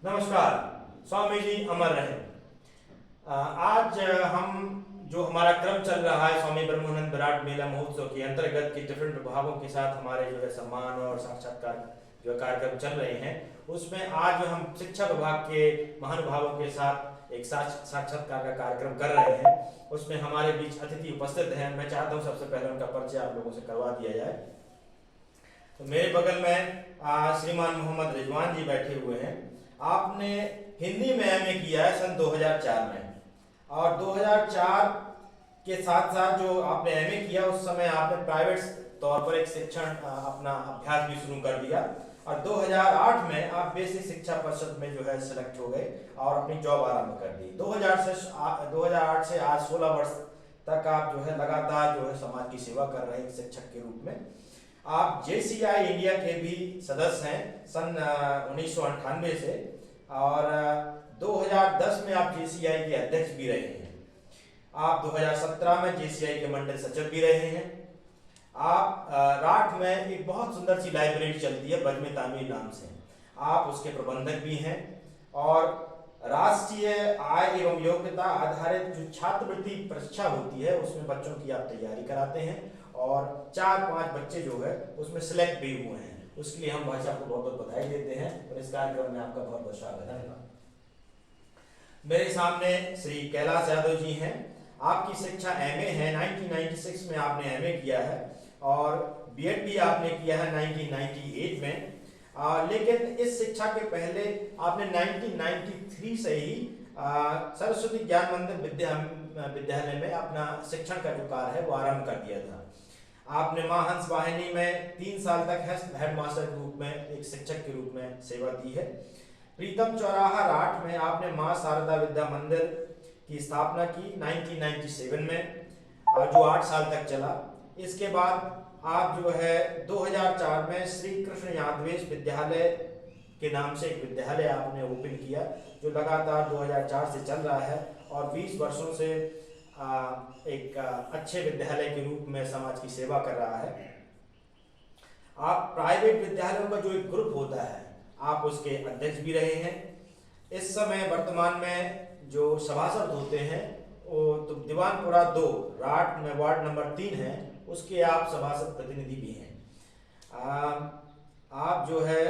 नमस्कार। स्वामी जी अमर रहे। आज हम जो हमारा क्रम चल रहा है स्वामी ब्रह्मानंद विराट मेला महोत्सव के अंतर्गत के डिफरेंट विभागों के साथ हमारे जो है सम्मान और साक्षात्कार जो कार्यक्रम चल रहे हैं, उसमें आज हम शिक्षा विभाग के महानुभावों के साथ एक साक्षात्कार का कार्यक्रम कर रहे हैं। उसमें हमारे बीच अतिथि उपस्थित हैं। मैं चाहता हूं सबसे पहले उनका परिचय आप लोगों से करवा दिया जाए। तो मेरे बगल में श्रीमान मोहम्मद रिजवान जी बैठे हुए हैं। आपने हिंदी में एमए किया है सन 2004 में, और 2004 के साथ साथ जो आपने एमए किया उस समय आपने प्राइवेट तौर पर एक शिक्षण अपना अभ्यास भी शुरू कर दिया, और 2008 में आप बेसिक शिक्षा परिषद में जो है सिलेक्ट हो गए और अपनी जॉब आरंभ कर दी। 2008 से आज 16 वर्ष तक आप जो है लगातार जो है समाज की सेवा कर रहे हैं शिक्षक के रूप में। आप जेसीआई इंडिया के भी सदस्य हैं सन 1998 से, और 2010 में आप जेसीआई के अध्यक्ष भी रहे हैं। आप 2017 में जेसीआई के मंडल सचिव भी रहे हैं। आप राठ में एक बहुत सुंदर सी लाइब्रेरी चलती है बजमे तामीर नाम से, आप उसके प्रबंधक भी हैं। और राष्ट्रीय आय एवं योग्यता आधारित जो छात्रवृत्ति परीक्षा होती है उसमें बच्चों की आप तैयारी कराते हैं, और 4-5 बच्चे जो है उसमें सिलेक्ट भी हुए हैं। उसके लिए हम भाई साहब को बहुत बहुत बधाई देते हैं, और इस कार्यक्रम में आपका बहुत बहुत स्वागत है। मेरे सामने श्री कैलाश यादव जी हैं। आपकी शिक्षा एमए है, 1996 में आपने एमए किया है, और बीएड भी आपने किया है 1998 में। लेकिन इस शिक्षा के पहले आपने 1993 से ही सरस्वती ज्ञान मंदिर विद्यालय में अपना शिक्षण का जो कार्य है वो आरंभ कर दिया था। आपने मां हंस वाहिनी में 3 साल तक हेडमास्टर के रूप में एक शिक्षक के रूप में सेवा दी है। प्रीतम चौराहा राठ में आपने मां शारदा विद्या मंदिर की स्थापना की 1997 में, जो 8 साल तक चला। इसके बाद आप जो है 2004 में श्री कृष्ण यादवेश विद्यालय के नाम से एक विद्यालय आपने ओपन किया, जो लगातार 2004 से चल रहा है और 20 वर्षों से एक अच्छे विद्यालय के रूप में समाज की सेवा कर रहा है। आप प्राइवेट विद्यालयों का जो एक ग्रुप होता है आप उसके अध्यक्ष भी रहे हैं। इस समय वर्तमान में जो सभासद होते हैं वो तो दीवानपुरा 2 राठ में वार्ड नंबर 3 है, उसके आप सभासद प्रतिनिधि भी हैं। आप जो है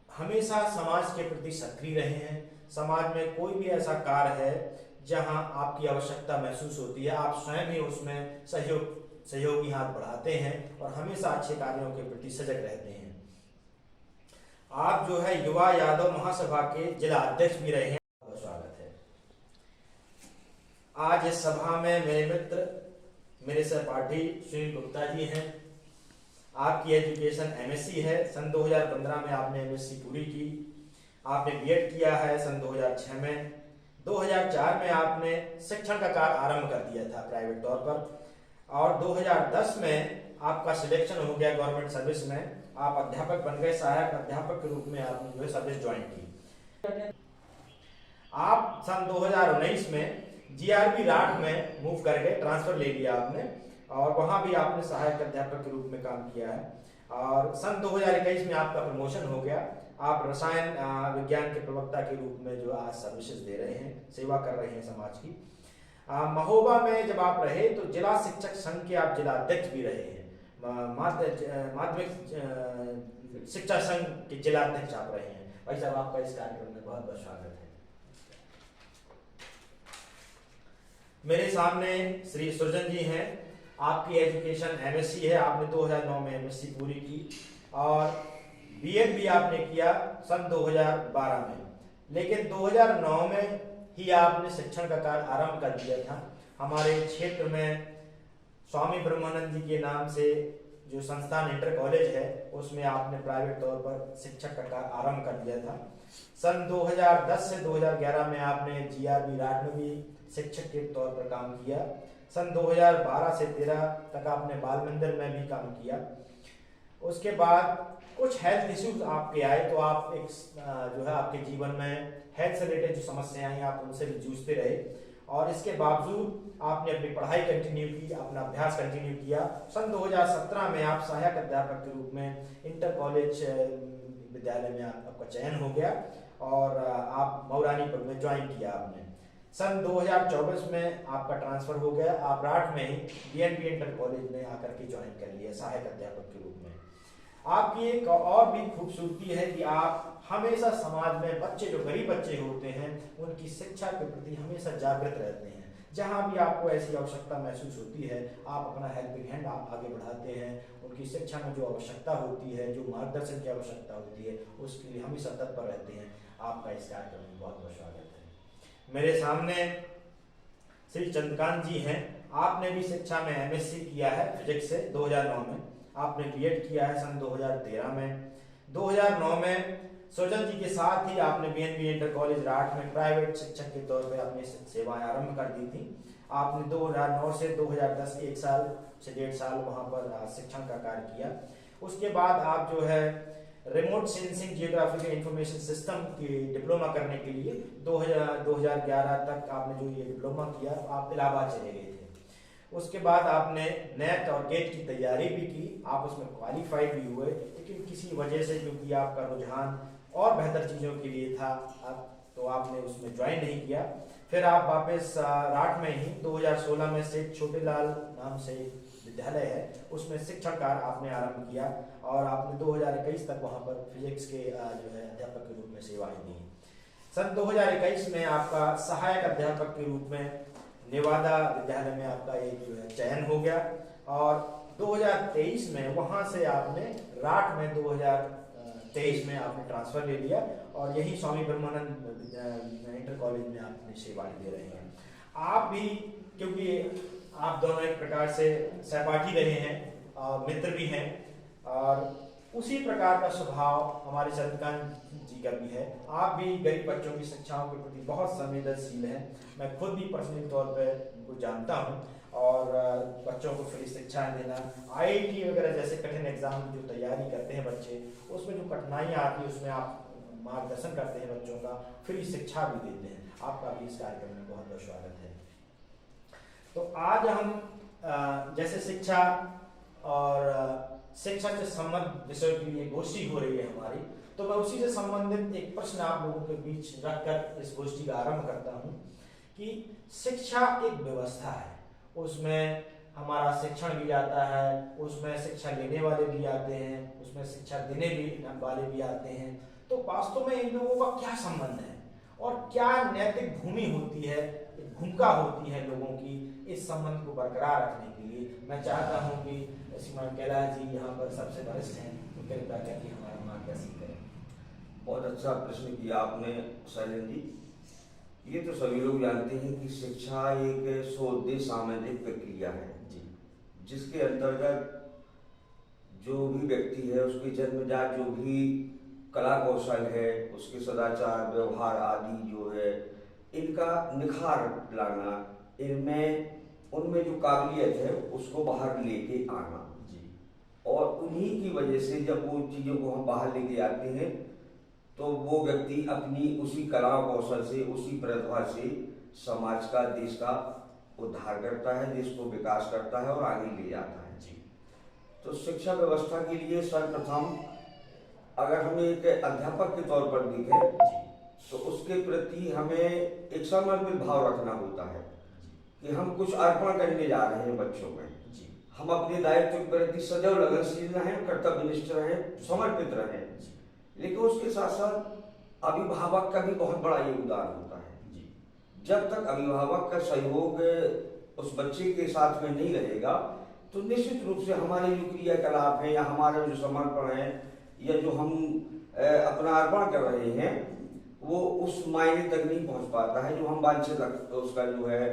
हमेशा समाज के प्रति सक्रिय रहे हैं। समाज में कोई भी ऐसा कार्य है जहां आपकी आवश्यकता महसूस होती है, आप स्वयं ही उसमें सहयोगी हाथ बढ़ाते हैं और हमेशा अच्छे कार्यों के प्रति सजग रहते हैं। आप जो है युवा यादव महासभा के जिला अध्यक्ष भी रहे हैं। बहुत स्वागत है। आज इस सभा में मेरे मित्र, मेरे सहपाठी श्री गुप्ता जी हैं। आपकी एजुकेशन एमएससी है, सन 2015 में आपने एमएससी पूरी की। आपने बीएड किया है सन 2006 में। 2004 में आपने शिक्षण का कार्य आरंभ कर दिया था प्राइवेट तौर पर, और 2010 में आपका सिलेक्शन हो गया गवर्नमेंट सर्विस में। आप अध्यापक बन गए, सहायक अध्यापक के रूप में आपने जो है सर्विस ज्वाइन की। आप सन 2019 में जीआरबी राठ में मूव कर गए, ट्रांसफर ले लिया आपने, और वहां भी आपने सहायक अध्यापक के रूप में काम किया है। और सन 2021 में आपका प्रमोशन हो गया। आप रसायन विज्ञान के प्रवक्ता के रूप में जो आज सर्विसेज दे रहे हैं, सेवा कर रहे हैं समाज की। महोबा में जब आप रहे तो जिला शिक्षक संघ के आप जिला अध्यक्ष भी रहे हैं। माध्यमिक शिक्षा संघ के जिला अध्यक्ष आप रहे हैं। भाई साहब आपका इस कार्यक्रम में बहुत बहुत स्वागत है। मेरे सामने श्री सुरजन जी हैं। आपकी एजुकेशन एमएससी है, आपने 2009 में एमएससी पूरी की, और बीएड भी आपने किया सन 2012 में। लेकिन 2009 में ही आपने शिक्षण का कार्य आरंभ कर दिया था। हमारे क्षेत्र में स्वामी ब्रह्मानंद जी के नाम से जो संस्थान इंटर कॉलेज है उसमें आपने प्राइवेट तौर पर शिक्षक का कार्य आरंभ कर दिया था। सन 2010 से 2011 में आपने जीआरबी राठ में भी शिक्षक के तौर पर काम किया। सन 2012 से 13 तक आपने बाल मंदिर में भी काम किया। उसके बाद कुछ हेल्थ इश्यूज आपके आए तो आप एक जो है आपके जीवन में हेल्थ से रिलेटेड जो समस्याएं आप उनसे भी जूझते रहे, और इसके बावजूद आपने अपनी पढ़ाई कंटिन्यू की, अपना अभ्यास कंटिन्यू किया। सन 2017 में आप सहायक अध्यापक के रूप में इंटर कॉलेज विद्यालय में आपका चयन हो गया, और आप मऊरानीपुर में ज्वाइन किया आपने। सन 2024 में आपका ट्रांसफर हो गया, आप राठ में ही बीएनबी इंटर कॉलेज में आकर के ज्वाइन कर लिया सहायक अध्यापक के रूप में। आपकी एक और भी खूबसूरती है कि आप हमेशा समाज में बच्चे, जो गरीब बच्चे होते हैं, उनकी शिक्षा के प्रति हमेशा जागृत रहते हैं। जहाँ भी आपको ऐसी आवश्यकता महसूस होती है, आप अपना हेल्पिंग हैंड आप आगे बढ़ाते हैं। उनकी शिक्षा में जो आवश्यकता होती है, जो मार्गदर्शन की आवश्यकता होती है, उसके लिए हमेशा तत्पर रहते हैं। आपका इस कार्यक्रम में बहुत बहुत स्वागत है। मेरे सामने श्री चंद्रकांत जी हैं। आपने भी शिक्षा में एमएससी किया है फिजिक्स से 2009 में, आपने बीएड किया है सन 2013 में। 2009 में सोजन जी के साथ ही आपने बीएनबी इंटर कॉलेज राठ में प्राइवेट शिक्षक के तौर पर अपनी सेवाएं आरंभ कर दी थी। आपने 2009 से 2010 1 साल से 1.5 साल वहां पर शिक्षण का कार्य किया। उसके बाद आप जो है remote sensing geographical information system की डिप्लोमा करने के लिए 2011 तक आपने जो ये डिप्लोमा किया, आप इलाहाबाद चले गए थे। उसके बाद आपने नेट और गेट की तैयारी भी की, आप उसमें क्वालिफाइड भी हुए, लेकिन किसी वजह से क्योंकि आपका रुझान और बेहतर चीज़ों के लिए था, तो आपने उसमें ज्वाइन नहीं किया। फिर आप वापस राठ में ही 2016 में से छोटेलाल नाम से विद्यालय है, उसमें शिक्षण कार्य आपने आरंभ किया और आपने 2021 तक वहाँ पर फिजिक्स के जो है अध्यापक के रूप में सेवाएं दी। सन 2021 में आपका सहायक अध्यापक के रूप में नेवादा विद्यालय में आपका एक जो है चयन हो गया और 2023 में वहाँ से आपने राठ में 2023 में आपने ट्रांसफर ले लिया और यही स्वामी ब्रह्मानंद इंटर कॉलेज में आपने सेवाएं दे रहे हैं। आप भी, क्योंकि आप दोनों एक प्रकार से सहपाठी रहे हैं और मित्र भी हैं, और उसी प्रकार का स्वभाव हमारे चंद्रकांत जी का भी है। आप भी गरीब बच्चों की शिक्षाओं के प्रति बहुत संवेदनशील हैं। मैं खुद भी पर्सनल तौर पर उनको जानता हूं और बच्चों को फ्री शिक्षाएं देना, आईआईटी वगैरह जैसे कठिन एग्जाम की जो तैयारी करते हैं बच्चे, उसमें जो कठिनाइयाँ आती है उसमें आप मार्गदर्शन करते हैं बच्चों का, फ्री शिक्षा भी देते हैं। आपका भी इस कार्यक्रम में बहुत बहुत स्वागत है। तो आज हम जैसे शिक्षा और शिक्षा से संबंधित विषय के लिए गोष्ठी हो रही है हमारी, तो मैं उसी से संबंधित एक प्रश्न आप लोगों के बीच रखकर इस गोष्ठी का आरंभ करता हूं कि शिक्षा एक व्यवस्था है, उसमें हमारा शिक्षण भी आता है, उसमें शिक्षा लेने वाले भी आते हैं, उसमें शिक्षा देने वाले भी आते हैं। तो वास्तव में इन लोगों का क्या संबंध है और क्या नैतिक भूमि होती है, भूमिका होती है लोगों की इस संबंध को बरकरार रखने के लिए। मैं चाहता हूं कि श्रीमान कैलाश जी यहाँ पर सबसे वरिष्ठ हैं, तो कृपया करके हमारा मार्गदर्शन करें। बहुत अच्छा प्रश्न किया आपने शैलेंद्र जी। ये तो सभी लोग जानते हैं कि शिक्षा एक स्वउद्देश्य सामाजिक प्रक्रिया है जी, जिसके अंतर्गत जो भी व्यक्ति है उसके जन्मजात जो भी कला कौशल है, उसके सदाचार व्यवहार आदि जो है, इनका निखार लाना, इनमें उनमें जो काबिलियत है उसको बाहर लेके आना जी। और उन्हीं की वजह से जब वो चीज़ों को हम बाहर लेके आते हैं तो वो व्यक्ति अपनी उसी कला कौशल से, उसी प्रतिभा से समाज का, देश का उद्धार करता है, देश को विकास करता है और आगे ले जाता है जी। तो शिक्षा व्यवस्था के लिए सर्वप्रथम अगर हम एक अध्यापक के तौर पर देखें तो उसके प्रति हमें एक समर्पित भाव रखना होता है कि हम कुछ अर्पण करने जा रहे हैं बच्चों में जी। हम अपने दायित्व के प्रति सदैव लगनशील रहें, कर्तव्यनिष्ठ रहें, समर्पित रहें, लेकिन उसके साथ साथ अभिभावक का भी बहुत बड़ा योगदान होता है जी। जब तक अभिभावक का सहयोग उस बच्चे के साथ में नहीं रहेगा तो निश्चित रूप से हमारे जो क्रियाकलाप हैं या हमारे जो समर्पण है या जो हम अपना अर्पण कर रहे हैं वो उस मायने तक नहीं पहुंच पाता है जो हम वांछित उसका जो है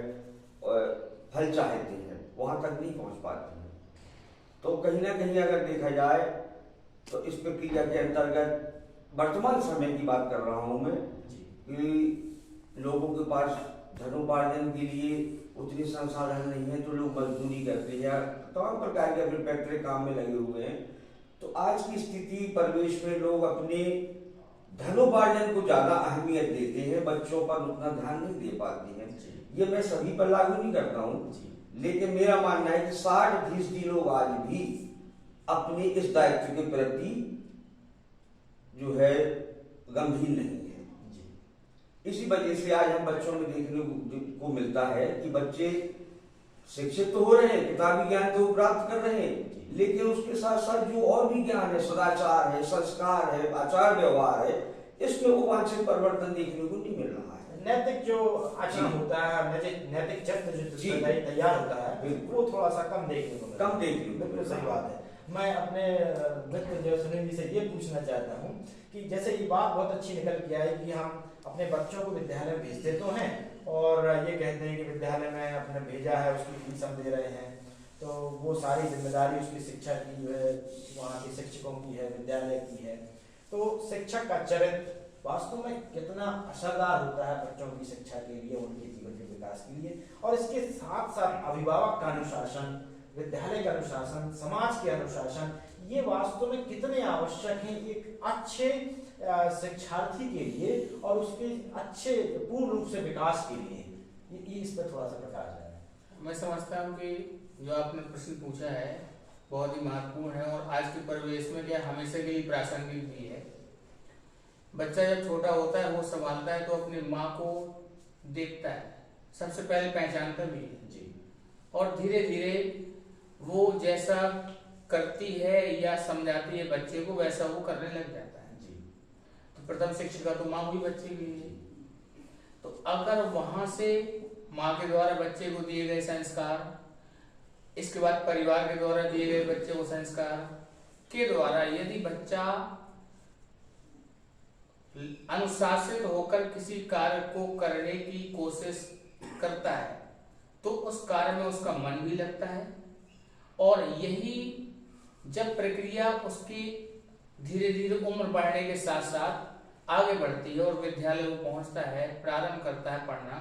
फल चाहते हैं, वहां तक नहीं पहुंच पाते हैं। तो कहीं ना कहीं अगर देखा जाए तो इस प्रक्रिया के अंतर्गत वर्तमान समय की बात कर रहा हूं मैं कि लोगों के पास धनोपार्जन के लिए उतने संसाधन नहीं है तो लोग मजदूरी करते हैं, तमाम प्रकार के अपने पैतृ काम में लगे हुए हैं। तो आज की स्थिति परिवेश में लोग अपने धनोपार्जन को ज्यादा अहमियत देते हैं, बच्चों पर उतना ध्यान नहीं दे पाते हैं। ये मैं सभी पर लागू नहीं करता हूँ, लेकिन मेरा मानना है कि 60% लोग आज भी अपने इस दायित्व के प्रति जो है गंभीर नहीं है। इसी वजह से आज हम बच्चों में देखने को मिलता है कि बच्चे शिक्षित तो हो रहे हैं, किताबी ज्ञान तो प्राप्त कर रहे हैं, लेकिन उसके साथ साथ जो और भी ज्ञान है, सदाचार है, संस्कार है, आचार व्यवहार है, इसमें वो वांछित परिवर्तन देखने को नहीं मिल रहा है। नैतिक जो आचरण होता है, नैतिक चरित्र जो तैयार होता है, वो थोड़ा सा कम देखने को मिलता है। कम देखने को, बिल्कुल सही बात है। मैं अपने मित्र जो सुनील जी से ये पूछना चाहता हूँ कि जैसे ये बात बहुत अच्छी निकल के आई कि हम अपने बच्चों को विद्यालय में भेजते तो हैं और ये कहते हैं कि विद्यालय में अपने भेजा है, उसकी फीस हम दे रहे हैं, तो वो सारी जिम्मेदारी उसकी शिक्षा की जो है वहाँ के शिक्षकों की है, विद्यालय की है। तो शिक्षक का चरित्र वास्तव में कितना असरदार होता है बच्चों की शिक्षा के लिए, उनके जीवन के विकास के लिए, और इसके साथ साथ अभिभावक का अनुशासन, विद्यालय का अनुशासन, समाज के अनुशासन, ये वास्तव में कितने आवश्यक हैं एक अच्छे शिक्षार्थी के लिए और उसके अच्छे पूर्ण रूप से विकास के लिए। ये इस पर थोड़ा सा प्रकाश डालें। मैं समझता हूँ कि जो आपने प्रश्न पूछा है बहुत ही महत्वपूर्ण है और आज के परिवेश में क्या हमेशा के लिए प्रासंगिक भी है। बच्चा जब छोटा होता है वो संभालता है तो अपनी माँ को देखता है, सबसे पहले पहचानता भी है जी, और धीरे धीरे वो जैसा करती है या समझाती है बच्चे को वैसा वो करने लग जाता है जी। तो प्रथम शिक्षिका तो माँ हुई बच्चे की लिए। तो अगर वहां से माँ के द्वारा बच्चे को दिए गए संस्कार, इसके बाद परिवार के द्वारा दिए गए बच्चे को संस्कार के द्वारा यदि बच्चा अनुशासित होकर किसी कार्य को करने की कोशिश करता है तो उस कार्य में उसका मन भी लगता है और यही जब प्रक्रिया उसकी धीरे धीरे उम्र बढ़ने के साथ साथ आगे बढ़ती है और विद्यालय में पहुंचता है, प्रारंभ करता है पढ़ना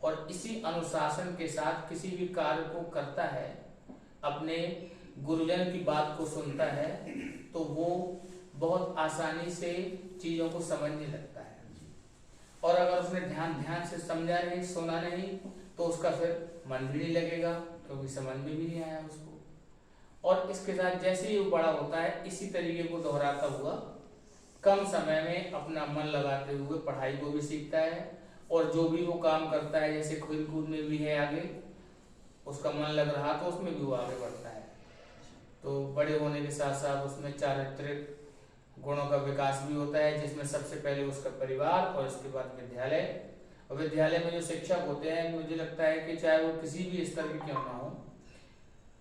और इसी अनुशासन के साथ किसी भी कार्य को करता है, अपने गुरुजन की बात को सुनता है तो वो बहुत आसानी से चीजों को समझने लगता है। और अगर उसने ध्यान से समझा नहीं, सुना नहीं तो उसका फिर मन भी नहीं लगेगा क्योंकि समझ में भी नहीं आया उसको। और इसके साथ जैसे ही वो बड़ा होता है इसी तरीके को दोहराता हुआ कम समय में अपना मन लगाते हुए पढ़ाई को भी सीखता है और जो भी वो काम करता है जैसे खेल कूद में भी है आगे उसका मन लग रहा तो उसमें भी वो आगे बढ़ता है। तो बड़े होने के साथ साथ उसमें चारित्रिक गुणों का विकास भी होता है जिसमें सबसे पहले उसका परिवार और उसके बाद विद्यालय। और विद्यालय में जो शिक्षक होते हैं मुझे लगता है कि चाहे वो किसी भी स्तर के क्यों ना हो,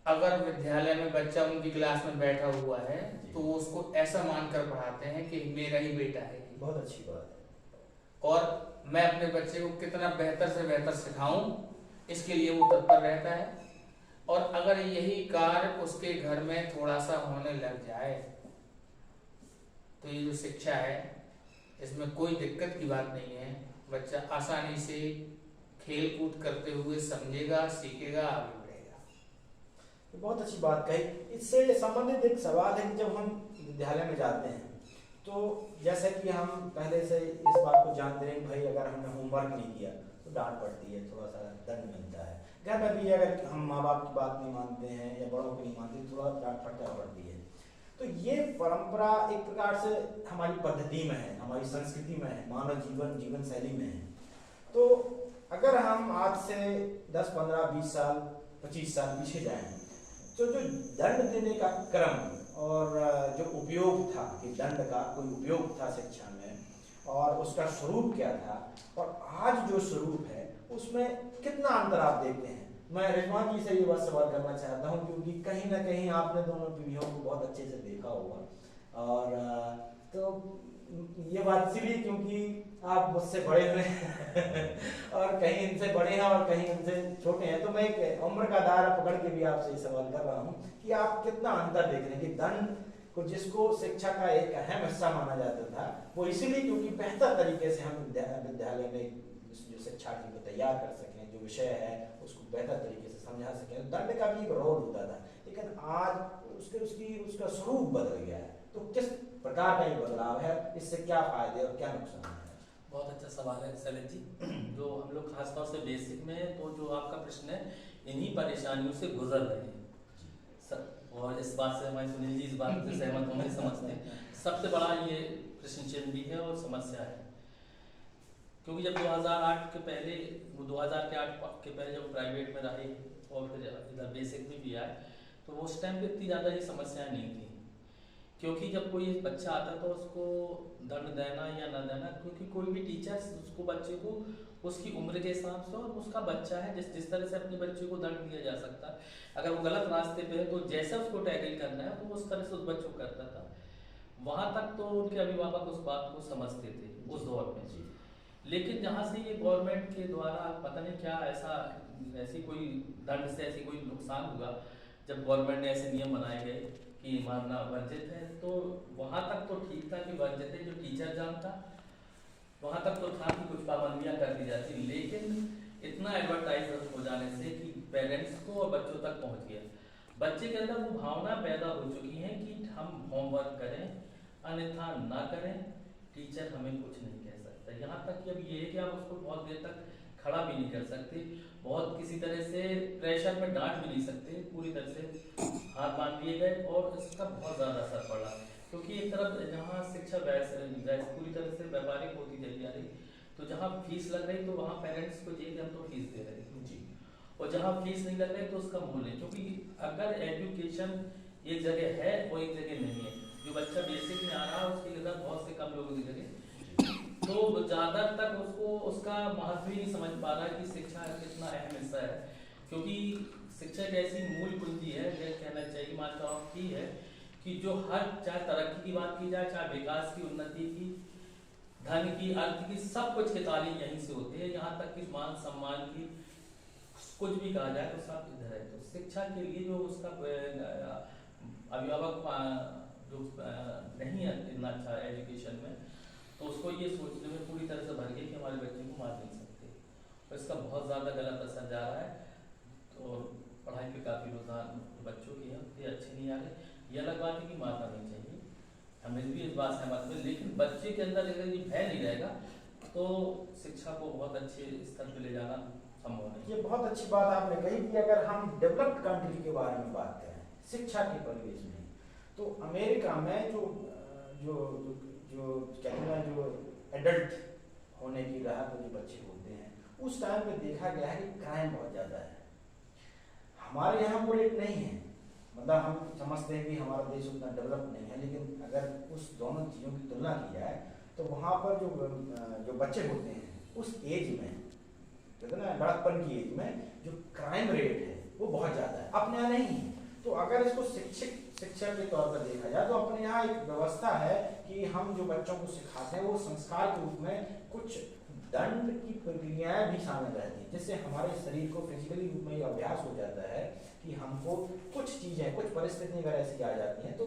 अगर विद्यालय में बच्चा उनकी क्लास में बैठा हुआ है तो वो उसको ऐसा मानकर पढ़ाते हैं कि मेरा ही बेटा है। बहुत अच्छी बात है। और मैं अपने बच्चे को कितना बेहतर से बेहतर सिखाऊं इसके लिए वो तत्पर रहता है। और अगर यही कार्य उसके घर में थोड़ा सा होने लग जाए तो ये जो शिक्षा है इसमें कोई दिक्कत की बात नहीं है। बच्चा आसानी से खेल कूद करते हुए समझेगा, सीखेगा, आगे बढ़ेगा। तो बहुत अच्छी बात कही। इससे संबंधित एक सवाल है कि जब हम विद्यालय में जाते हैं तो जैसे कि हम पहले से इस बात को जानते हैं कि भाई अगर हमने होमवर्क नहीं किया तो डांट पड़ती है, थोड़ा सा दंड मिलता है। घर में भी अगर हम माँ बाप की बात नहीं मानते हैं या बड़ों की नहीं मानते थोड़ा डांट फटकार पड़ती है। तो ये परंपरा एक प्रकार से हमारी पद्धति में है, हमारी संस्कृति में है, मानव जीवन शैली में है। तो अगर हम आज से 10, 15, 20 साल, 25 साल पीछे जाएं तो जो दंड देने का क्रम और जो उपयोग था कि दंड का कोई उपयोग था शिक्षा में और उसका स्वरूप क्या था और आज जो स्वरूप है उसमें कितना अंतर आप देखते हैं। मैं रिजवान जी से ये बात सवाल करना चाहता हूँ क्योंकि कहीं ना कहीं आपने दोनों पीढ़ियों को बहुत अच्छे से देखा होगा और तो ये बात इसलिए क्योंकि आप मुझसे बड़े हुए और कहीं इनसे बड़े हैं और कहीं इनसे छोटे हैं। तो मैं एक उम्र का दायरा पकड़ के भी आपसे सवाल कर रहा हूँ कि आप कितना अंतर देख रहे हैं कि दंड को जिसको शिक्षा का एक अहम हिस्सा माना जाता था वो इसीलिए क्योंकि बेहतर तरीके से हम विद्यालय में जो शिक्षार्थी को तैयार कर सकें, जो विषय है उसको बेहतर तरीके से समझा सकें, दंड का भी एक रोल होता था। लेकिन आज उसका स्वरूप बदल गया है। तो किस प्रकार का ये बदलाव है, इससे क्या फायदे और क्या नुकसान है? बहुत अच्छा सवाल है शैलेश जी। जो हम लोग खासतौर से बेसिक में तो जो आपका प्रश्न है इन्हीं परेशानियों से गुजर रहे हैं और इस बात से हमारे सुनील जी इस बात से सहमत होंगे, समझते हैं। सबसे बड़ा ये प्रश्न चिन्ह भी है और समस्या है। क्योंकि जब 2008 के पहले, वो 2008 के पहले जब प्राइवेट में रहे और फिर इधर बेसिक में भी आए, तो उस टाइम पे इतनी ज़्यादा ये समस्याएं नहीं थी। क्योंकि जब कोई बच्चा आता तो उसको दंड देना या ना देना, क्योंकि कोई भी टीचर उसको बच्चे को उसकी उम्र के हिसाब से, और उसका बच्चा है जिस तरह से अपने बच्चे को दंड दिया जा सकता है, अगर वो गलत रास्ते पे है तो जैसे उसको टैकल करना है वो उस तरह से उस बच्चे को करता था। वहाँ तक तो उनके अभिभावक उस बात को समझते थे उस दौर में। लेकिन जहाँ से ये गवर्नमेंट के द्वारा पता नहीं क्या ऐसी कोई दंड से ऐसी कोई नुकसान हुआ, जब गवर्नमेंट ने ऐसे नियम बनाए गए कि मारना वर्जित है, तो वहाँ तक तो ठीक था कि वर्जित है, जो टीचर जानता वहाँ तक तो था कि कुछ पाबंदियाँ कर दी जाती। लेकिन इतना एडवर्टाइज हो जाने से कि पेरेंट्स को और बच्चों तक पहुँच गया, बच्चे के अंदर वो भावना पैदा हो चुकी है कि हम होमवर्क करें, अन्यथा ना करें, टीचर हमें कुछ नहीं कह सकता। यहाँ तक कि अब ये है कि आप उसको बहुत देर तक खड़ा भी नहीं कर सकते, बहुत किसी तरह से प्रेशर में डांट भी नहीं सकते, पूरी तरह से हाथ बांध दिए गए, और इसका बहुत ज़्यादा असर पड़ा। क्योंकि एक तरफ जहाँ शिक्षा पूरी तरह से व्यापारिक होती चली जा रही, तो जहाँ फीस लग रही तो वहाँ पेरेंट्स को चाहिए कि हम तो फीस दे रहे जी, और जहाँ फीस नहीं लग रही तो उसका मूल्य नहीं। क्योंकि अगर एजुकेशन एक जगह है और एक जगह नहीं है, जो बच्चा बेसिक में आ रहा है उसके लिए बहुत से कम लोगों की जगह, तो ज़्यादा तक उसको उसका महत्व ही नहीं समझ पा रहा है कि शिक्षा कितना अहम हिस्सा है। क्योंकि शिक्षा एक ऐसी मूल कुंजी है, यह कहना चाहिए मास्टर ऑफ की है, कि जो हर, चाहे तरक्की की बात की जाए, चाहे विकास की, उन्नति की, धन की, अर्थ की, सब कुछ की तालीम यहीं से होती है। यहाँ तक कि मान सम्मान की कुछ भी कहा जाए तो सब इधर है। तो शिक्षा के लिए जो उसका अभिभावक जो नहीं है इतना अच्छा एजुकेशन में, तो उसको ये सोचने में पूरी तरह से भर गई कि हमारे बच्चे को मार नहीं सकते, और इसका बहुत ज़्यादा गलत असर जा रहा है। तो पढ़ाई पे काफ़ी रुझान बच्चों की है, ये अच्छे नहीं आ रहे। ये अलग बात है कि मारना नहीं चाहिए, हमें भी इस बात से सहमत है, लेकिन बच्चे के अंदर अगर ये भय नहीं रहेगा तो शिक्षा को बहुत अच्छे स्तर पर ले जाना संभव नहीं। ये बहुत अच्छी बात आपने कही कि अगर हम डेवलप्ड कंट्री के बारे में बात करें शिक्षा के परिवेश में, तो अमेरिका में जो जो जो कहते हैं जो एडल्ट होने की राह पर जो बच्चे होते हैं, उस टाइम पे देखा गया है कि क्राइम बहुत ज़्यादा है। हमारे यहाँ वो रेट नहीं है, मतलब हम समझते हैं कि हमारा देश उतना डेवलप नहीं है, लेकिन अगर उस दोनों चीज़ों की तुलना की जाए तो वहाँ पर जो बच्चे होते हैं उस एज में, कहते हैं ना बड़कपन की एज में, जो क्राइम रेट है वो बहुत ज़्यादा है, अपने यहाँ नहीं है। तो अगर इसको शिक्षा के तौर पर देखा जाए तो अपने यहाँ एक व्यवस्था है कि हम जो बच्चों को सिखाते हैं वो संस्कार के रूप में कुछ दंड की प्रक्रियाएं भी शामिल रहती हैं, जिससे हमारे शरीर को फिजिकली रूप में ये अभ्यास हो जाता है कि हमको कुछ चीज़ें, कुछ परिस्थितियाँ अगर ऐसी आ जाती हैं तो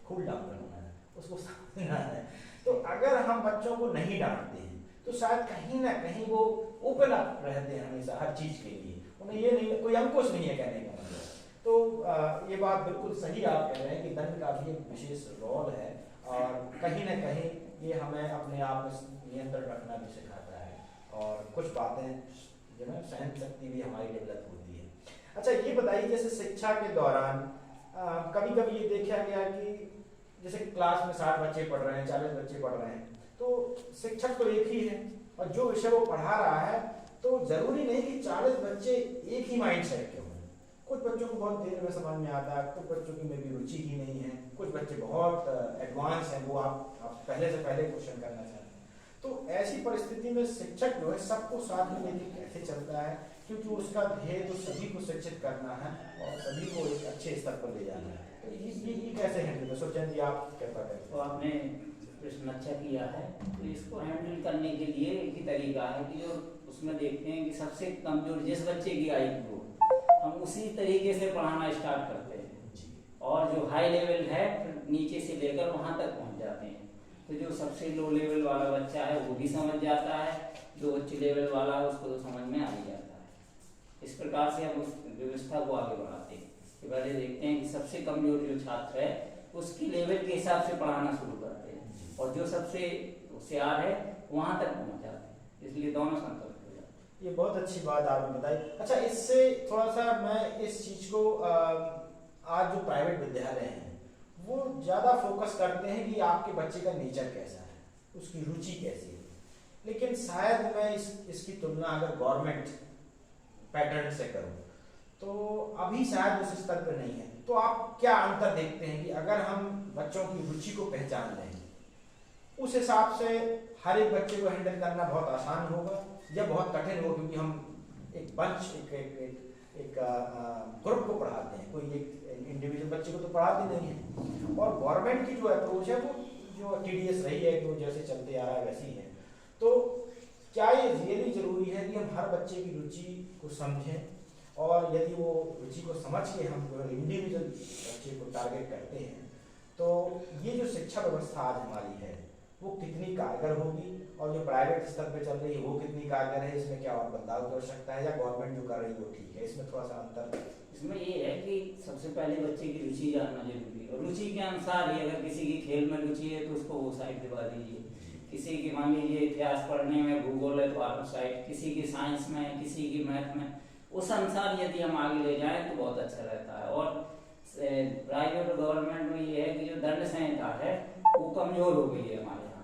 कूल डाउन करना है, उसको समझना है। तो अगर हम बच्चों को नहीं डांटते हैं तो शायद कहीं ना कहीं वो ओपन अप रहते हैं हमेशा हर चीज़ के लिए, उन्हें ये नहीं, कोई अंकुश नहीं है कहने का मतलब। तो ये बात बिल्कुल सही आप कह रहे हैं कि दंड का भी एक विशेष रोल है, और कहीं ना कहीं ये हमें अपने आप में नियंत्रण रखना भी सिखाता है, और कुछ बातें जो है सहन शक्ति भी हमारी डेवलप होती है। अच्छा ये बताइए, जैसे शिक्षा के दौरान कभी कभी ये देखा गया कि जैसे क्लास में 60 बच्चे पढ़ रहे हैं, 40 बच्चे पढ़ रहे हैं, तो शिक्षक तो एक ही है और जो विषय वो पढ़ा रहा है, तो जरूरी नहीं कि 40 बच्चे एक ही माइंड सेट के हों। कुछ बच्चों को बहुत देर में समझ में आता है, कुछ बच्चों की में भी रुचि ही नहीं है, कुछ बच्चे बहुत एडवांस हैं, वो आप पहले से पहले क्वेश्चन करना चाहते हैं। तो ऐसी परिस्थिति में शिक्षक जो है सबको साथ में लेके कैसे चलता है, क्योंकि उसका ध्येय तो सभी को शिक्षित करना है और सभी को एक अच्छे स्तर पर ले जाना है। तो ये कैसे हैंडल, सोचें जी आप क्या करें? तो आपने प्रश्न अच्छा किया है। तो इसको हैंडल करने के लिए एक ही तरीका है कि जो उसमें देखते हैं कि सबसे कमजोर जिस बच्चे की IQ, हम उसी तरीके से पढ़ाना स्टार्ट करते हैं, और जो हाई लेवल है फिर नीचे से लेकर वहाँ तक पहुँच जाते हैं। तो जो सबसे लो लेवल वाला बच्चा है वो भी समझ जाता है, जो उच्च लेवल वाला है उसको तो समझ में आ ही जाता है। इस प्रकार से हम उस व्यवस्था को आगे बढ़ाते हैं कि पहले देखते हैं कि सबसे कमजोर जो छात्र है उसकी लेवल के हिसाब से पढ़ाना शुरू करते हैं, और जो सबसे होशियार है वहाँ तक पहुँच जाते हैं। इसलिए दोनों संतुलित हो जाते हैं। ये बहुत अच्छी बात आपने बताई। अच्छा, इससे थोड़ा सा मैं इस चीज़ को आज जो प्राइवेट विद्यालय हैं वो ज़्यादा फोकस करते हैं कि आपके बच्चे का नेचर कैसा है, उसकी रुचि कैसी है, लेकिन लेकिन शायद मैं इसकी तुलना अगर गवर्नमेंट पैटर्न से करूं तो अभी शायद उस स्तर पर नहीं है। तो आप क्या अंतर देखते हैं कि अगर हम बच्चों की रुचि को पहचान लें, उस हिसाब से हर एक बच्चे को हैंडल करना बहुत आसान होगा या बहुत कठिन होगा, क्योंकि हम एक बंच एक ग्रुप को पढ़ाते हैं, कोई एक इंडिविजुअल बच्चे को तो पढ़ाते नहीं है। और गवर्नमेंट की जो अप्रोच है वो जो TDS रही है कि वो जैसे चलते आ रहा है वैसी है। तो क्या ये रियली जरूरी है कि हम हर बच्चे की रुचि को समझें, और यदि वो रुचि को समझ के हम इंडिविजुअल बच्चे को टारगेट करते हैं तो ये जो शिक्षा व्यवस्था आज हमारी है वो कितनी कारगर होगी, और जो प्राइवेट स्तर पे चल रही है वो कितनी कारगर है, इसमें क्या और बदलाव की आवश्यकता है, या गवर्नमेंट जो कर रही है वो ठीक है? इसमें थोड़ा सा अंतर। इसमें ये है कि सबसे पहले बच्चे की रुचि जानना जरूरी है, और रुचि के अनुसार ही अगर किसी की खेल में रुचि है तो उसको वो साइड दिवा दीजिए, किसी की मान लीजिए इतिहास पढ़ने में, भूगोल है तो आप साइड, किसी की साइंस में, किसी की मैथ में, उस अनुसार यदि हम आगे ले जाएं तो बहुत अच्छा रहता है। और प्राइवेट और गवर्नमेंट में ये है कि जो दंड संहिता है वो कमजोर हो गई है हमारे यहाँ।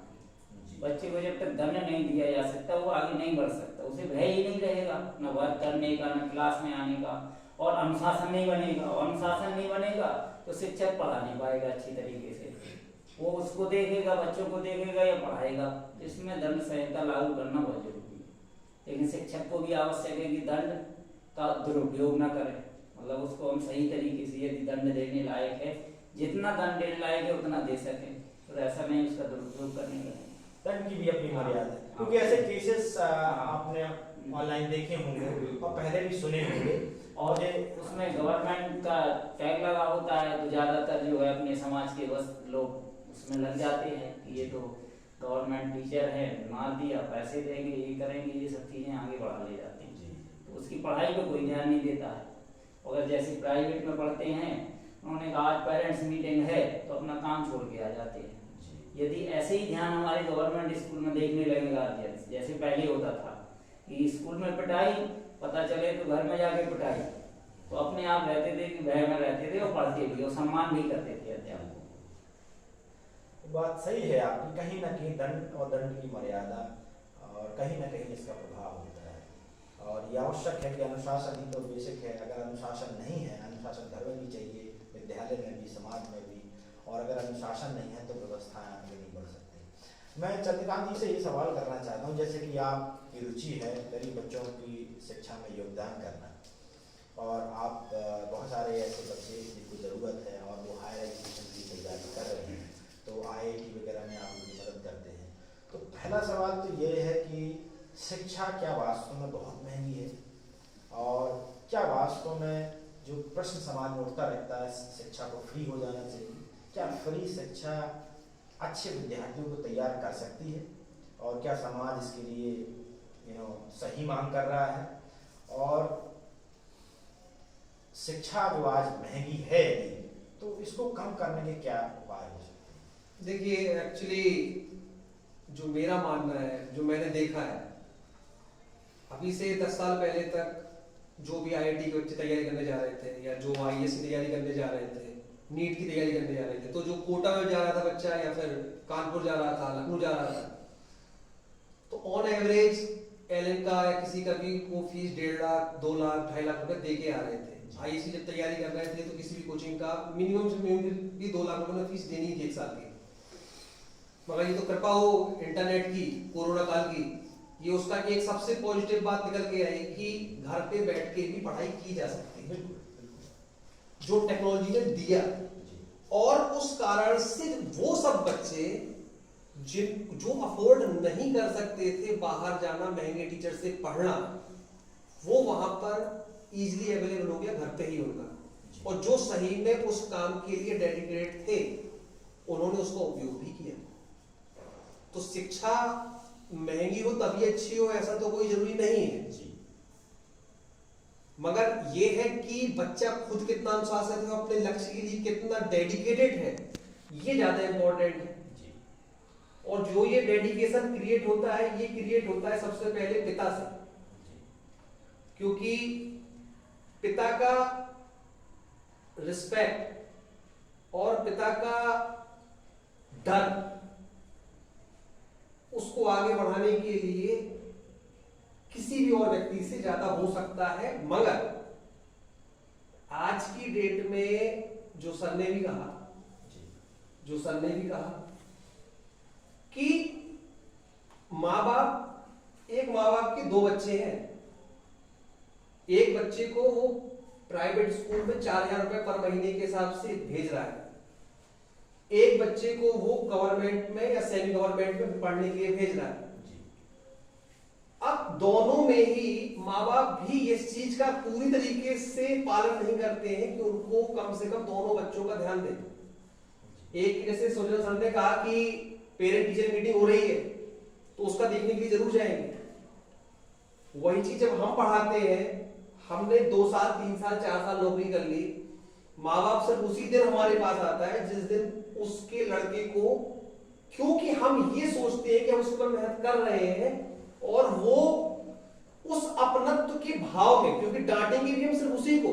बच्चे को जब तक दंड नहीं दिया जा सकता वो आगे नहीं बढ़ सकता, उसे भय ही नहीं रहेगा न वर्क करने का, न क्लास में आने का, और अनुशासन नहीं बनेगा। और अनुशासन नहीं बनेगा तो शिक्षक पढ़ा नहीं पाएगा अच्छी तरीके से, वो उसको देखेगा, बच्चों को देखेगा या पढ़ाएगा। इसमें दंड संहिता लागू करना बहुत जरूरी है, लेकिन शिक्षक को भी आवश्यक है कि दंड का दुरुपयोग न करें, मतलब उसको हम सही तरीके से यदि दंड देने लायक है, जितना दंड देने लायक है उतना दे सकें, तो ऐसा नहीं उसका दुरुपयोग करने लगे। दंड की भी अपनी मर्यादा है, क्योंकि ऐसे केसेस आपने ऑनलाइन देखे होंगे और पहले भी सुने होंगे, और उसमें गवर्नमेंट का टैग लगा होता है तो ज्यादातर जो है अपने समाज के बस लोग उसमें लग जाते हैं कि ये तो गवर्नमेंट टीचर है, मार दिया, पैसे देंगे, ये करेंगे, ये सब चीजें आगे बढ़ा ले जाते हैं, तो उसकी पढ़ाई पे कोई ध्यान नहीं देता है। अगर जैसे प्राइवेट में पढ़ते हैं, उन्होंने कहा आज पेरेंट्स मीटिंग है तो अपना काम छोड़ के आ जाते हैं। यदि ऐसे ही ध्यान हमारे गवर्नमेंट स्कूल में देखने लगेगा, जैसे पहले होता था कि स्कूल में पिटाई, पता चले तो घर में जाके पिटाई, तो अपने आप रहते थे कि भय में रहते थे और पढ़ते भी और सम्मान भी करते थे अध्यापकों। बात सही है आपकी, कहीं ना कहीं दंड और दंड की मर्यादा और कहीं ना कहीं इसका प्रभाव होता है, और ये आवश्यक है कि अनुशासन ही तो बेसिक है। अगर अनुशासन नहीं है, अनुशासन घर में भी चाहिए, विद्यालय में भी, समाज में भी, और अगर अनुशासन नहीं है तो व्यवस्थाएं आगे नहीं बढ़ सकती। मैं चंद्रकांत जी से ये सवाल करना चाहता हूँ, जैसे कि आपकी रुचि है गरीब बच्चों की शिक्षा में योगदान करना, और आप बहुत सारे ऐसे बच्चे जिनको ज़रूरत है और वो हायर एजुकेशन की तैयारी कर रहे हैं, तो IIT वगैरह में आप उनकी मदद करते हैं। तो पहला सवाल तो ये है कि शिक्षा क्या वास्तव में बहुत महंगी है, और क्या वास्तव में जो प्रश्न समाज में उठता रहता है, शिक्षा को फ्री हो जाना चाहिए, क्या फ्री शिक्षा अच्छे विद्यार्थियों को तैयार कर सकती है, और क्या समाज इसके लिए सही मांग कर रहा है, और शिक्षा जो आज महंगी है तो इसको कम करने के क्या उपाय हो सकते हैं? देखिए, एक्चुअली जो मेरा मानना है, जो मैंने देखा है, अभी से 10 साल पहले तक जो भी IIT के बच्चे तैयारी करने जा रहे थे, या जो IAS की तैयारी करने जा रहे थे, नीट की तैयारी करने जा रहे थे, तो जो कोटा में जा रहा था बच्चा, या फिर कानपुर जा रहा था, लखनऊ जा रहा था, तो ऑन एवरेज LN का या किसी का भी वो फीस 1.5 लाख, 2 लाख, 2.5 लाख रुपए दे के आ रहे थे। IAS की जब तैयारी कर रहे थे तो किसी भी कोचिंग का मिनिमम से मिनिमम भी 2 लाख रुपए फीस देनी थी एक साल की। मगर ये तो कृपा हो इंटरनेट की, कोरोना काल की, ये उसका एक सबसे पॉजिटिव बात निकल के आई कि घर पे बैठ के भी पढ़ाई की जा सकती है, जो टेक्नोलॉजी ने दिया। और उस कारण से वो सब बच्चे जो अफोर्ड नहीं कर सकते थे बाहर जाना, महंगे टीचर से पढ़ना, वो वहां पर इजीली अवेलेबल हो गया घर पे ही उनका। और जो सही में उस काम के लिए डेडिकेटेड थे, उन्होंने उसका उपयोग भी किया। तो शिक्षा महंगी हो तभी अच्छी हो ऐसा तो कोई जरूरी नहीं है जी, मगर ये है कि बच्चा खुद कितना अनुशासित है, अपने लक्ष्य के लिए कितना डेडिकेटेड है, ये ज्यादा इंपॉर्टेंट है जी। और जो ये डेडिकेशन क्रिएट होता है, ये क्रिएट होता है सबसे पहले पिता से, क्योंकि पिता का रिस्पेक्ट और पिता का डर उसको आगे बढ़ाने के लिए से ज्यादा हो सकता है, मगर आज की डेट में जो सर ने भी कहा कि एक माँ बाप के दो बच्चे हैं, एक बच्चे को वो प्राइवेट स्कूल में 4,000 रुपए पर महीने के हिसाब से भेज रहा है, एक बच्चे को वो गवर्नमेंट में या सेमी गवर्नमेंट में पढ़ने के लिए भेज रहा है। अब दोनों में ही माँ बाप भी इस चीज का पूरी तरीके से पालन नहीं करते हैं कि उनको कम से कम दोनों बच्चों का ध्यान दें। एक जैसे सोजन सर ने कहा कि पेरेंट टीचर मीटिंग हो रही है तो उसका देखने के लिए जरूर जाएंगे। वही चीज जब हम पढ़ाते हैं, हमने 2 साल 3 साल 4 साल नौकरी कर ली, माँ बाप सिर्फ उसी दिन हमारे पास आता है जिस दिन उसके लड़के को, क्योंकि हम ये सोचते हैं कि हम उस पर मेहनत कर रहे हैं और वो उस अपनत्व के भाव में, क्योंकि डांटेंगे भी हम सिर्फ उसी को,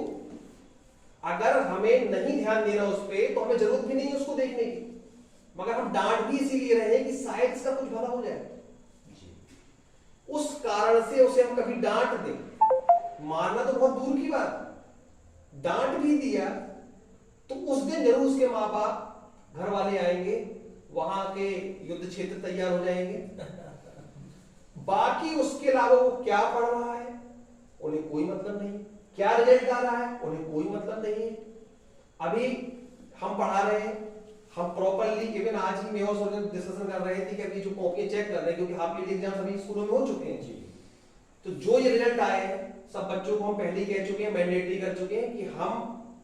अगर हमें नहीं ध्यान देना उस पर तो हमें जरूरत भी नहीं है उसको देखने की, मगर हम डांट भी इसीलिए रहे हैं कि शायद इसका कुछ भला हो जाए। उस कारण से उसे हम कभी डांट दें, मारना तो बहुत दूर की बात, डांट भी दिया तो उस दिन जरूर उसके माँ बाप घर वाले आएंगे, वहां के युद्ध क्षेत्र तैयार हो जाएंगे। बाकी उसके अलावा वो क्या पढ़ रहा है उन्हें कोई मतलब नहीं, क्या रिजल्ट आ रहा है उन्हें कोई मतलब नहीं है। अभी हम पढ़ा रहे हैं, हम प्रॉपरली, इवन आज ही मैं और सर डिस्कशन कर रहे थे कि अभी जो कॉपी चेक कर रहे हैं, क्योंकि हाफ ईयरली एग्जाम सभी स्कूलों में हो चुके हैं जी, तो जो ये रिजल्ट आए हैं सब बच्चों को हम पहले ही कह चुके हैं, मैंडेटरी कर चुके हैं कि हम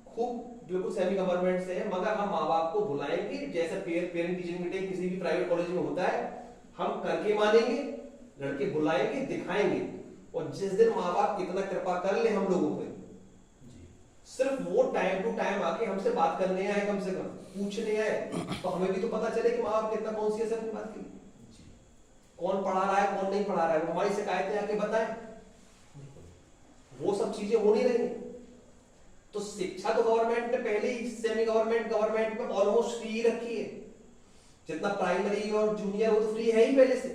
खूब बिल्कुल सेमी गवर्नमेंट से है, मगर हम माँ बाप को बुलाएंगे, जैसे पेरेंट टीचर मीटिंग किसी भी प्राइवेट कॉलेज में होता है, हम करके मानेंगे, लड़के बुलाएंगे, दिखाएंगे, और जिस दिन माँ बाप इतना कृपा कर ले हम लोगों पे, सिर्फ वो टाइम टू टाइम आके हमसे बात करने आए, कम से कम पूछने आए, तो हमें भी तो पता चले कि माँ बाप कितना कॉन्शियस है अपनी बात की, कौन पढ़ा रहा है कौन नहीं पढ़ा रहा है, हमारी शिकायतें आके बताएं। वो सब चीजें हो नहीं रही। तो शिक्षा तो गवर्नमेंट ने पहले ही सेमी गवर्नमेंट में ऑलमोस्ट फ्री रखी है, जितना प्राइमरी और जूनियर वो तो फ्री है ही पहले से।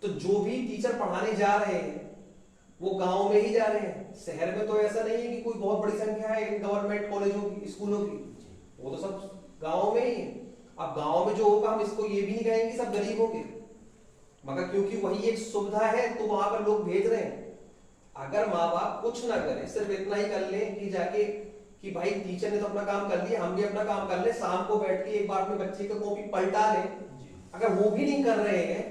तो जो भी टीचर पढ़ाने जा रहे हैं वो गांव में ही जा रहे हैं, शहर में तो ऐसा नहीं है कि कोई बहुत बड़ी संख्या है इन गवर्नमेंट कॉलेजों की, स्कूलों की, वो तो सब गांव में ही है। अब गांव में जो होगा हम इसको ये भी नहीं कहेंगे सब गरीब होंगे, मगर क्योंकि वही एक सुविधा है तो वहां पर लोग भेज रहे हैं। अगर माँ बाप कुछ ना करें, सिर्फ इतना ही कर ले कि जाके कि भाई टीचर ने तो अपना काम कर लिया, हम भी अपना काम कर ले, शाम को बैठ के एक बार में बच्चे की कॉपी पलटा ले, अगर वो भी नहीं कर रहे हैं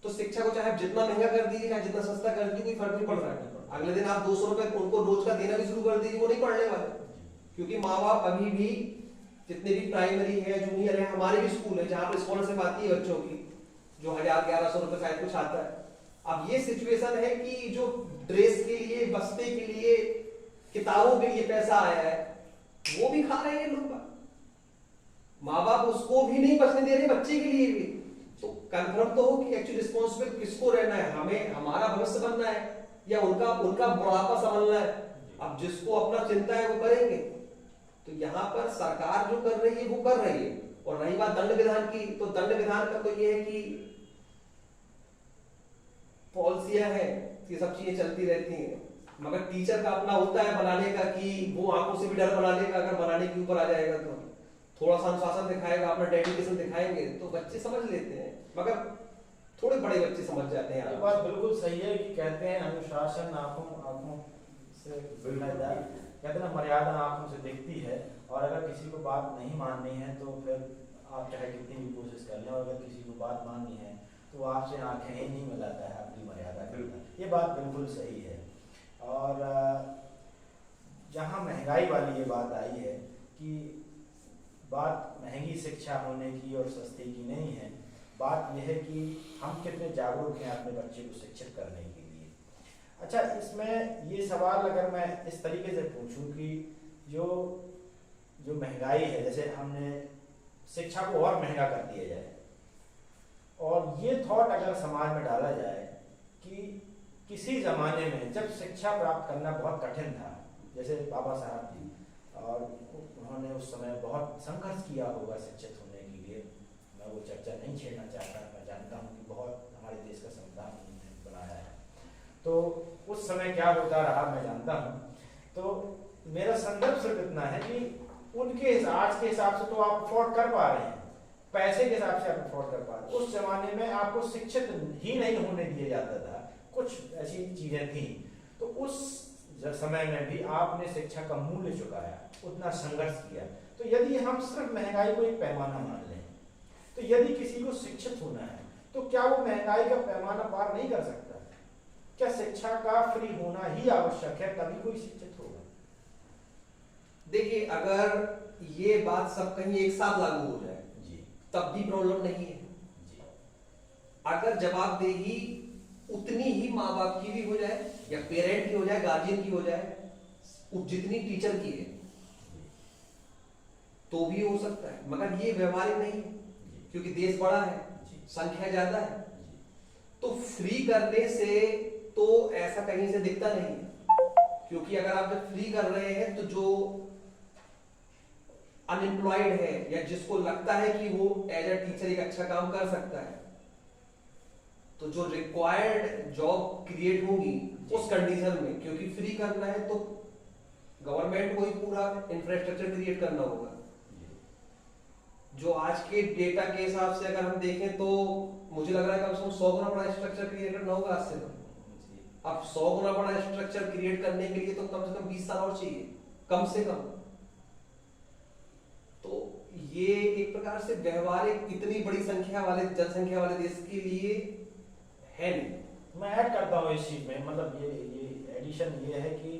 तो शिक्षा को चाहे आप जितना महंगा कर दीजिए चाहे जितना सस्ता कर दीजिए, कोई फर्क नहीं पड़ रहा है। अगले दिन आप 200 रुपए उनको रोज का देना भी शुरू कर दीजिए, वो नहीं पढ़ने वाले, क्योंकि माँ बाप अभी भी जितने भी प्राइमरी है जूनियर है, हमारे भी स्कूल है जहाँ पर स्कॉलरशिप आती है बच्चों की जो 1,000-1,100 रुपए शायद कुछ आता है। अब ये सिचुएशन है कि जो ड्रेस के लिए, बस्ते के लिए, किताबों के लिए पैसा आया है वो भी खा रहे हैं लोग, माँ बाप उसको भी नहीं बचने दे रहे बच्चे के लिए भी। तो कंफर्म तो हो कि एक्चुअली रिस्पॉन्सिबल किसको रहना है, हमें हमारा भविष्य बनना है या उनका बुढ़ापा संभलना है। अब जिसको अपना चिंता है वो करेंगे। तो यहाँ पर सरकार जो कर रही है वो कर रही है। और रही बात दंड विधान की, तो दंड विधान का तो ये है कि पॉलिसियां हैं, ये सब चीजें चलती रहती हैं, मगर टीचर का अपना होता है बनाने का कि वो आंखों से भी डर बना लेगा, अगर बनाने के ऊपर आ जाएगा तो थोड़ा सा अनुशासन दिखाएगा, अपना डेडिकेशन दिखाएंगे तो बच्चे समझ लेते हैं, मगर थोड़े बड़े बच्चे समझ जाते हैं। ये बात बिल्कुल सही है कि कहते हैं अनुशासन आंखों से बिगड़ा जाए, कहते हैं मर्यादा आंखों से दिखती है, और अगर किसी को बात नहीं माननी है तो फिर आप चाहे कितनी भी कोशिश कर लें, और अगर किसी को बात माननी है तो आपसे आंखें ही नहीं मिलाता है अपनी मर्यादा करना। ये बात बिल्कुल सही है। और जहाँ महंगाई वाली ये बात आई है कि बात महंगी शिक्षा होने की और सस्ते की नहीं है, बात यह है कि हम कितने जागरूक हैं अपने बच्चे को शिक्षित करने के लिए। अच्छा, इसमें ये सवाल अगर मैं इस तरीके से पूछूं कि जो महंगाई है, जैसे हमने शिक्षा को और महंगा कर दिया जाए, और ये थॉट अगर समाज में डाला जाए कि किसी ज़माने में जब शिक्षा प्राप्त करना बहुत कठिन था, जैसे बाबा साहब जी, और उन्होंने उस समय बहुत संघर्ष किया होगा शिक्षित होने के लिए, मैं वो चर्चा नहीं छेड़ना चाहता, मैं जानता हूँ कि बहुत हमारे देश का संविधान उन्होंने बनाया है। तो उस समय क्या होता रहा मैं जानता हूँ। तो मेरा संदर्भ सिर्फ इतना है कि उनके आज के हिसाब से तो आप अफोर्ड कर पा रहे हैं, पैसे के हिसाब से आप अफोर्ड कर पा रहे हैं। उस जमाने में आपको शिक्षित ही नहीं होने दिया जाता था, कुछ ऐसी चीजें थी। तो उस समय में भी आपने शिक्षा का मूल्य चुकाया, उतना संघर्ष किया। तो यदि हम सिर्फ महंगाई को एक पैमाना मान लें, तो यदि किसी को शिक्षित होना है तो क्या वो महंगाई का पैमाना पार नहीं कर सकता? क्या शिक्षा का फ्री होना ही आवश्यक है तभी कोई शिक्षित होगा? देखिए, अगर ये बात सब कहीं एक साथ लागू हो जाए जी तब भी प्रॉब्लम नहीं है। जी अगर जवाबदेही उतनी ही माँ बाप की भी हो जाए या पेरेंट की हो जाए, गार्जियन की हो जाए, जितनी टीचर की है, तो भी हो सकता है। मगर ये व्यवहारिक नहीं है, क्योंकि देश बड़ा है, संख्या ज्यादा है। तो फ्री करने से तो ऐसा कहीं से दिखता नहीं है, क्योंकि अगर आप जब फ्री कर रहे हैं तो जो अनएम्प्लॉयड है या जिसको लगता है कि वो एज अ टीचर एक अच्छा काम कर सकता है, तो जो रिक्वायर्ड जॉब क्रिएट होगी उस कंडीशन में, क्योंकि फ्री करना है तो गवर्नमेंट को ही पूरा इंफ्रास्ट्रक्चर क्रिएट करना होगा। जो आज के डेटा के हिसाब से अगर हम देखें तो मुझे लग रहा है कम से कम 100 गुना बड़ा स्ट्रक्चर क्रिएट करना होगा आज से। अब 100 गुना बड़ा स्ट्रक्चर क्रिएट करने के लिए तो कम से कम 20 साल और चाहिए, कम से कम। तो ये एक प्रकार से व्यवहारिक इतनी बड़ी संख्या वाले जनसंख्या वाले देश के लिए है नहीं। मैं ऐड करता हूँ इस चीज में, मतलब ये एडिशन ये है कि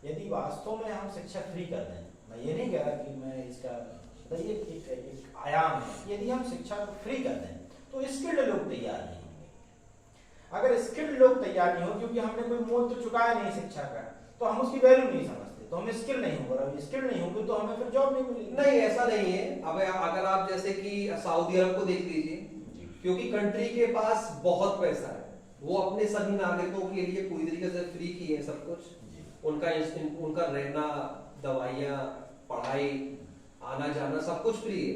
यदि वास्तव में हम शिक्षा फ्री कर दें, मैं ये नहीं कह रहा कि मैं इसका ये एक आयाम है, यदि हम शिक्षा को फ्री कर दें तो स्किल्ड लोग तैयार नहीं होंगे। अगर स्किल्ड लोग तैयार नहीं हो, क्योंकि हमने कोई मोल तो चुकाया नहीं शिक्षा का, तो हम उसकी वैल्यू नहीं समझते, तो हम स्किल नहीं होगा। अब स्किल नहीं होंगे तो हमें फिर जॉब नहीं मिलेगी। नहीं, ऐसा नहीं है। अब अगर आप जैसे कि सऊदी अरब को देख लीजिए, क्योंकि कंट्री के पास बहुत पैसा है, वो अपने सभी नागरिकों के लिए पूरी तरीके से फ्री की है सब कुछ। उनका रहना, दवाइयाँ, पढ़ाई, आना जाना सब कुछ फ्री है।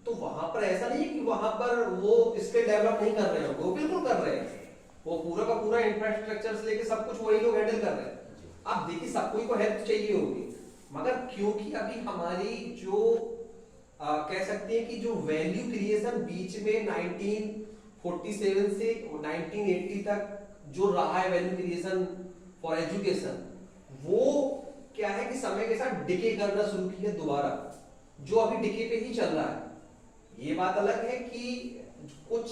तो वहां पर ऐसा नहीं है कि वहां पर वो स्किल डेवलप नहीं कर रहे हैं, वो बिल्कुल कर रहे हैं। वो पूरा का पूरा इंफ्रास्ट्रक्चर से लेके सब कुछ वही लोग हैंडल कर रहे हैं। अब देखिए, सबको को हेल्प चाहिए होगी, मगर क्योंकि अभी हमारी जो कह सकते हैं कि जो वैल्यू क्रिएशन बीच में 1947 से 1980 तक जो रहा है वैल्यू क्रिएशन फॉर एजुकेशन, वो क्या है कि समय के साथ डिके करना शुरू किया दोबारा, जो अभी डिके पे ही चल रहा है। ये बात अलग है कि कुछ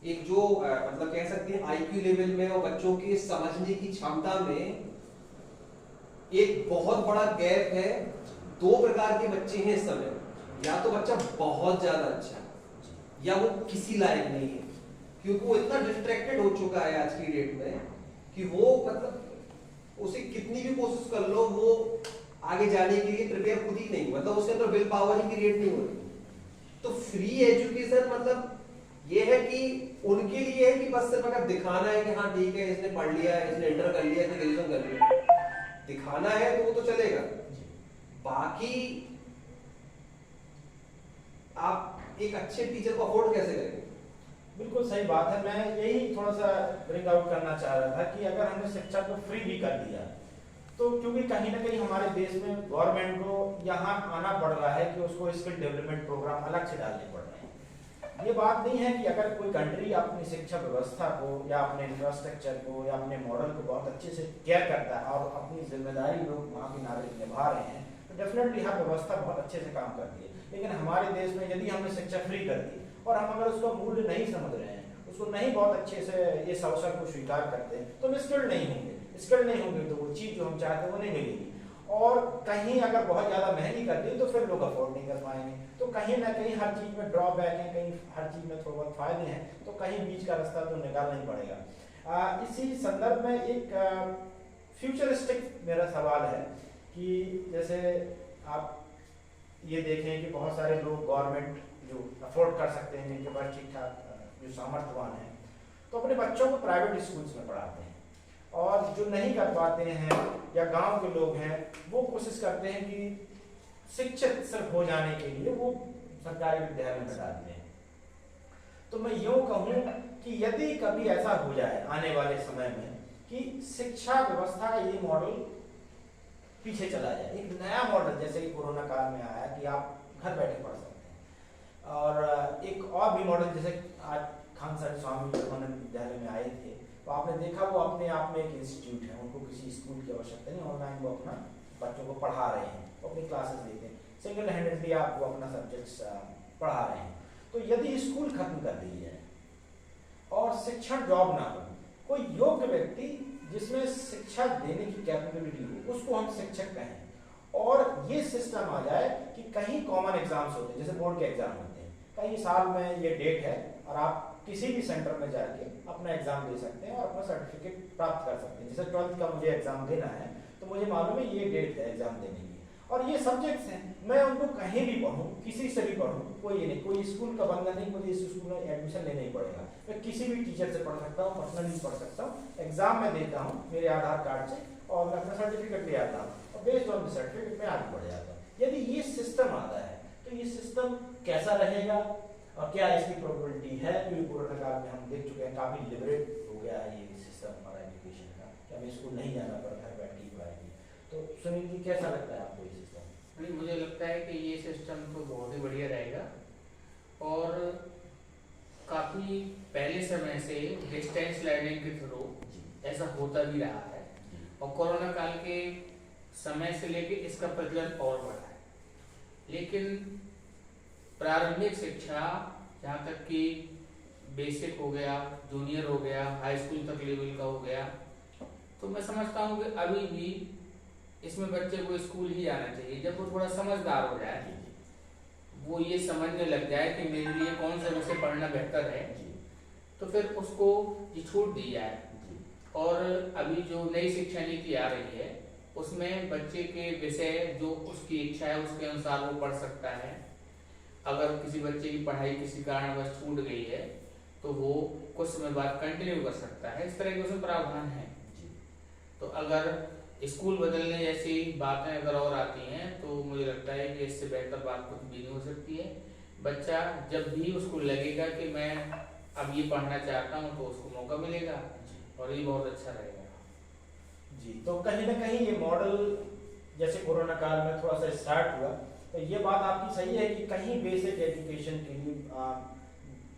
एक जो मतलब कह सकते हैं आईक्यू लेवल में और बच्चों के समझने की क्षमता में एक बहुत बड़ा गैप है। दो प्रकार के बच्चे हैं इस समय, या तो बच्चा बहुत ज्यादा अच्छा या वो किसी लायक नहीं है, क्योंकि वो इतना डिस्ट्रैक्टेड हो चुका है आज की डेट में कि वो मतलब उसे कितनी भी कोशिश कर लो, वो आगे जाने के लिए प्रिपेयर खुद ही नहीं, मतलब उसके अंदर विल पावर ही क्रिएट नहीं हो रही। तो फ्री एजुकेशन मतलब ये है कि उनके लिए है कि बस सिर्फ अगर दिखाना है कि हाँ ठीक है इसने पढ़ लिया है, इसने इंटर कर लिया है, इसने ग्रेजुएशन कर लिया, दिखाना है तो वो तो चलेगा। बाकी आप एक अच्छे टीचर को अफोर्ड कैसे करेंगे? बिल्कुल सही बात है। मैं यही थोड़ा सा ब्रिंग आउट करना चाह रहा था कि अगर हमने शिक्षा को फ्री भी कर दिया तो क्योंकि कहीं ना कहीं हमारे देश में गवर्नमेंट को यहाँ आना पड़ रहा है कि उसको स्किल डेवलपमेंट प्रोग्राम अलग से डालने पड़ रहे हैं। ये बात नहीं है कि अगर कोई कंट्री अपनी शिक्षा व्यवस्था को या अपने इंफ्रास्ट्रक्चर को या अपने मॉडल को बहुत अच्छे से केयर करता है और अपनी जिम्मेदारी लोग वहाँ के नागरिक निभा रहे हैं, तो डेफिनेटली हर व्यवस्था बहुत अच्छे से काम करती है। लेकिन हमारे देश में यदि हमने शिक्षा फ्री कर दी और हम अगर उसका मूल्य नहीं समझ रहे हैं, उसको नहीं बहुत अच्छे से इस अवसर को स्वीकार करते हैं, तो हम स्किल्ड नहीं होंगे। स्किल नहीं होंगे तो वो चीज़ जो हम चाहते हैं वो नहीं मिलेगी। और कहीं अगर बहुत ज़्यादा महंगी कर दी तो फिर लोग अफोर्ड नहीं कर पाएंगे। तो कहीं ना कहीं हर चीज़ में ड्रॉबैक है, कहीं हर चीज़ में थोड़ा बहुत फायदे हैं, तो कहीं बीच का रास्ता तो निकालना ही पड़ेगा। इसी संदर्भ में एक फ्यूचरिस्टिक मेरा सवाल है कि जैसे आप ये देखें कि बहुत सारे लोग गवर्नमेंट जो अफोर्ड कर सकते हैं, जिनके पास ठीक ठाक जो सामर्थ्यवान है, तो अपने बच्चों को प्राइवेट स्कूल्स में पढ़ाते हैं, और जो नहीं कर पाते हैं या गांव के लोग हैं वो कोशिश करते हैं कि शिक्षित सिर्फ हो जाने के लिए वो सरकारी विद्यालय में डालते हैं। तो मैं यूँ कहूँ कि यदि कभी ऐसा हो जाए आने वाले समय में कि शिक्षा व्यवस्था का ये मॉडल पीछे चला जाए, एक नया मॉडल जैसे कि कोरोना काल में आया कि आप घर बैठे पढ़ सकते हैं। और एक और भी मॉडल जैसे आज खान सर स्वामी ब्रह्मानंद विद्यालय में आए थे, तो आपने देखा वो अपने आप में एक इंस्टीट्यूट है, उनको किसी स्कूल की आवश्यकता नहीं, ऑनलाइन वो अपना बच्चों को पढ़ा रहे हैं, वो अपनी क्लासेस लेते हैं, सिंगल हैंडेडली आप वो अपना सब्जेक्ट्स पढ़ा रहे हैं। तो यदि स्कूल खत्म कर दी जाए और शिक्षण जॉब ना हो, कोई योग्य व्यक्ति जिसमें शिक्षा देने की कैपेबिलिटी हो उसको हम शिक्षक कहें। और ये सिस्टम आ जाए कि कहीं कॉमन एग्जाम्स होते हैं, जैसे बोर्ड के एग्जाम होते हैं, कहीं साल में ये डेट है और आप किसी भी सेंटर में जाके अपना एग्जाम दे सकते हैं और अपना सर्टिफिकेट प्राप्त कर सकते हैं। जैसे 12th का मुझे एग्जाम देना है तो मुझे मालूम है ये डेट है एग्जाम देने की, और ये सब्जेक्ट्स हैं, मैं उनको कहीं भी पढ़ूँ, किसी से भी पढ़ूँ, कोई ये नहीं, कोई स्कूल का बंधन नहीं, मुझे इस स्कूल में एडमिशन लेना ही पड़ेगा, मैं किसी भी टीचर से पढ़ सकता हूँ, पर्सनली पढ़ सकता हूँ, एग्जाम में देता हूँ मेरे आधार कार्ड से और मैं अपना सर्टिफिकेट ले आता हूँ और बेस्ड ऑन द सर्टिफिकेट में आगे बढ़ जाता हूँ। यदि ये सिस्टम आता है तो ये सिस्टम कैसा रहेगा और क्या इसकी प्रोबेबिलिटी है? क्योंकि कोरोना काल में हम देख चुके हैं काफी लिबरेट हो गया है ये सिस्टम हमारा एजुकेशन का, कि हमें स्कूल नहीं जाना पड़ा, घर बैठ ही पढ़ाएगी। तो सुनील जी कैसा लगता है आपको ये सिस्टम? नहीं, मुझे लगता है कि ये सिस्टम तो बहुत ही बढ़िया रहेगा और काफ़ी पहले समय से डिस्टेंस लर्निंग के थ्रू ऐसा होता भी रहा है और कोरोना काल के समय से लेके इसका प्रचलन और बढ़ा है। लेकिन प्रारंभिक शिक्षा जहाँ तक कि बेसिक हो गया, जूनियर हो गया, हाई स्कूल तक लेवल का हो गया, तो मैं समझता हूँ कि अभी भी इसमें बच्चे को स्कूल ही जाना चाहिए। जब वो थोड़ा समझदार हो जाए, वो ये समझने लग जाए कि मेरे लिए कौन सा विषय पढ़ना बेहतर है, तो फिर उसको ये छूट दी जाए। और अभी जो नई शिक्षा नीति आ रही है उसमें बच्चे के विषय जो उसकी इच्छा है उसके अनुसार वो पढ़ सकता है। अगर किसी बच्चे की पढ़ाई किसी कारणवश छूट गई है तो वो कुछ समय बाद कंटिन्यू कर सकता है, इस तरह के उसमें प्रावधान है। तो अगर स्कूल बदलने जैसी बातें अगर और आती हैं तो मुझे लगता है कि इससे बेहतर बात कुछ भी नहीं हो सकती है। बच्चा जब भी उसको लगेगा कि मैं अब ये पढ़ना चाहता हूँ तो उसको मौका मिलेगा और ये बहुत अच्छा रहेगा। जी, तो कहीं ना कहीं ये मॉडल जैसे कोरोना काल में थोड़ा सा स्टार्ट हुआ, तो ये बात आपकी सही है कि कहीं बेसिक एजुकेशन के लिए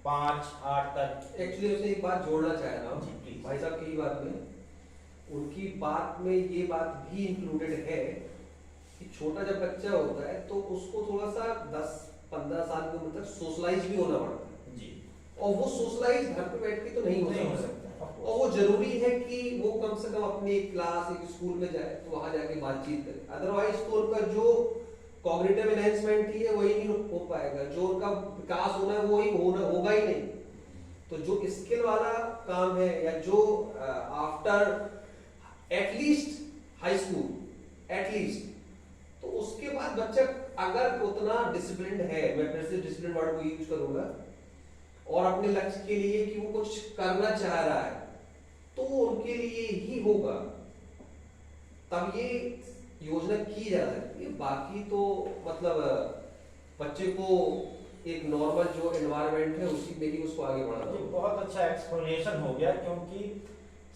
5-8 तक। एक्चुअली उससे एक बात जोड़ना चाह रहा जी, हूँ प्लीज। भाई साहब की बात में, उनकी बात में ये बात भी इंक्लूडेड है कि छोटा जब बच्चा होता है तो उसको थोड़ा सा 10-15 साल की उम्र तक सोशलाइज भी होना पड़ता है जी, और वो सोशलाइज घर पे बैठ के तो नहीं हो सकता। और वो जरूरी है कि वो कम से कम अपनी एक क्लास एक स्कूल में जाए तो वहां जाके बातचीत करे, अदरवाइज तो उनका जो कॉग्निटिव एनहांसमेंट ही है वही नहीं हो पाएगा, जो उनका विकास होना है वो ही होगा ही नहीं। तो जो स्किल वाला काम है या जो after at least high school at least, तो उसके बाद बच्चा अगर उतना डिसिप्लिन है, मैं फिर से डिसिप्लिन वर्ड को यूज करूंगा, और अपने लक्ष्य के लिए कि वो कुछ करना चाह रहा है तो उनके लिए ही होगा, तब ये योजना की जा सकती है। बाकी तो मतलब बच्चे को एक नॉर्मल जो एनवायरनमेंट है उसी में ही उसको आगे बढ़ाना ये होगा। बहुत अच्छा एक्सप्लेनेशन हो गया, क्योंकि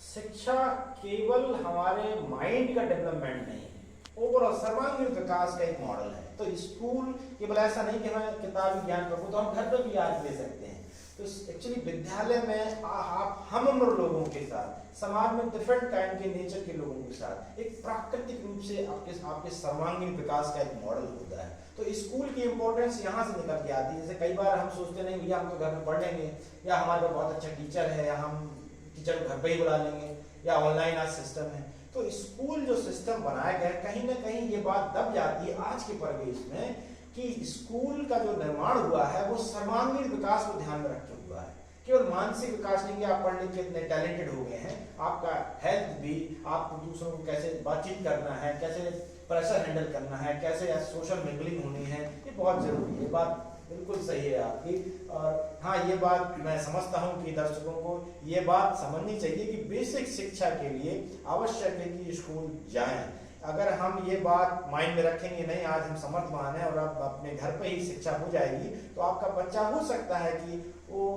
शिक्षा केवल हमारे माइंड का डेवलपमेंट नहीं है, ओवरऑल सर्वांगीण विकास का एक मॉडल है। तो स्कूल केवल ऐसा नहीं कि हमें किताबी ज्ञान प्रभु, तो हम घर पर भी आज ले सकते हैं। तो एक्चुअली विद्यालय में आप हम उम्र लोगों के साथ, समाज में डिफरेंट काइंड के नेचर के लोगों के साथ एक प्राकृतिक रूप से आपके सर्वांगीण विकास का एक मॉडल होता है। तो स्कूल की इंपॉर्टेंस यहाँ से निकल के आती है। जैसे कई बार हम सोचते नहीं भैया हम तो घर में पढ़ लेंगे, या हमारे पास बहुत अच्छा टीचर है, या हम टीचर को घर पे ही बुला लेंगे, या ऑनलाइन आज सिस्टम है। तो स्कूल जो सिस्टम बनाया गया कहीं ना कहीं ये बात दब जाती है आज के परिवेश में कि स्कूल का जो निर्माण हुआ है वो सर्वांगीण विकास को ध्यान में रखते हुआ है। केवल मानसिक विकास नहीं कि आप पढ़ने के इतने टैलेंटेड हो गए हैं, आपका हेल्थ भी, आपको दूसरों को कैसे बातचीत करना है, कैसे प्रेशर हैंडल करना है, कैसे सोशल मिंगलिंग होनी है, ये बहुत जरूरी है। बात बिल्कुल सही है आपकी। और हाँ, ये बात मैं समझता हूँ कि दर्शकों को ये बात समझनी चाहिए कि बेसिक शिक्षा के लिए आवश्यक है कि स्कूल जाएं। अगर हम ये बात माइंड में रखेंगे नहीं आज हम समर्थवान हैं और आप अपने घर पे ही शिक्षा हो जाएगी, तो आपका बच्चा हो सकता है कि वो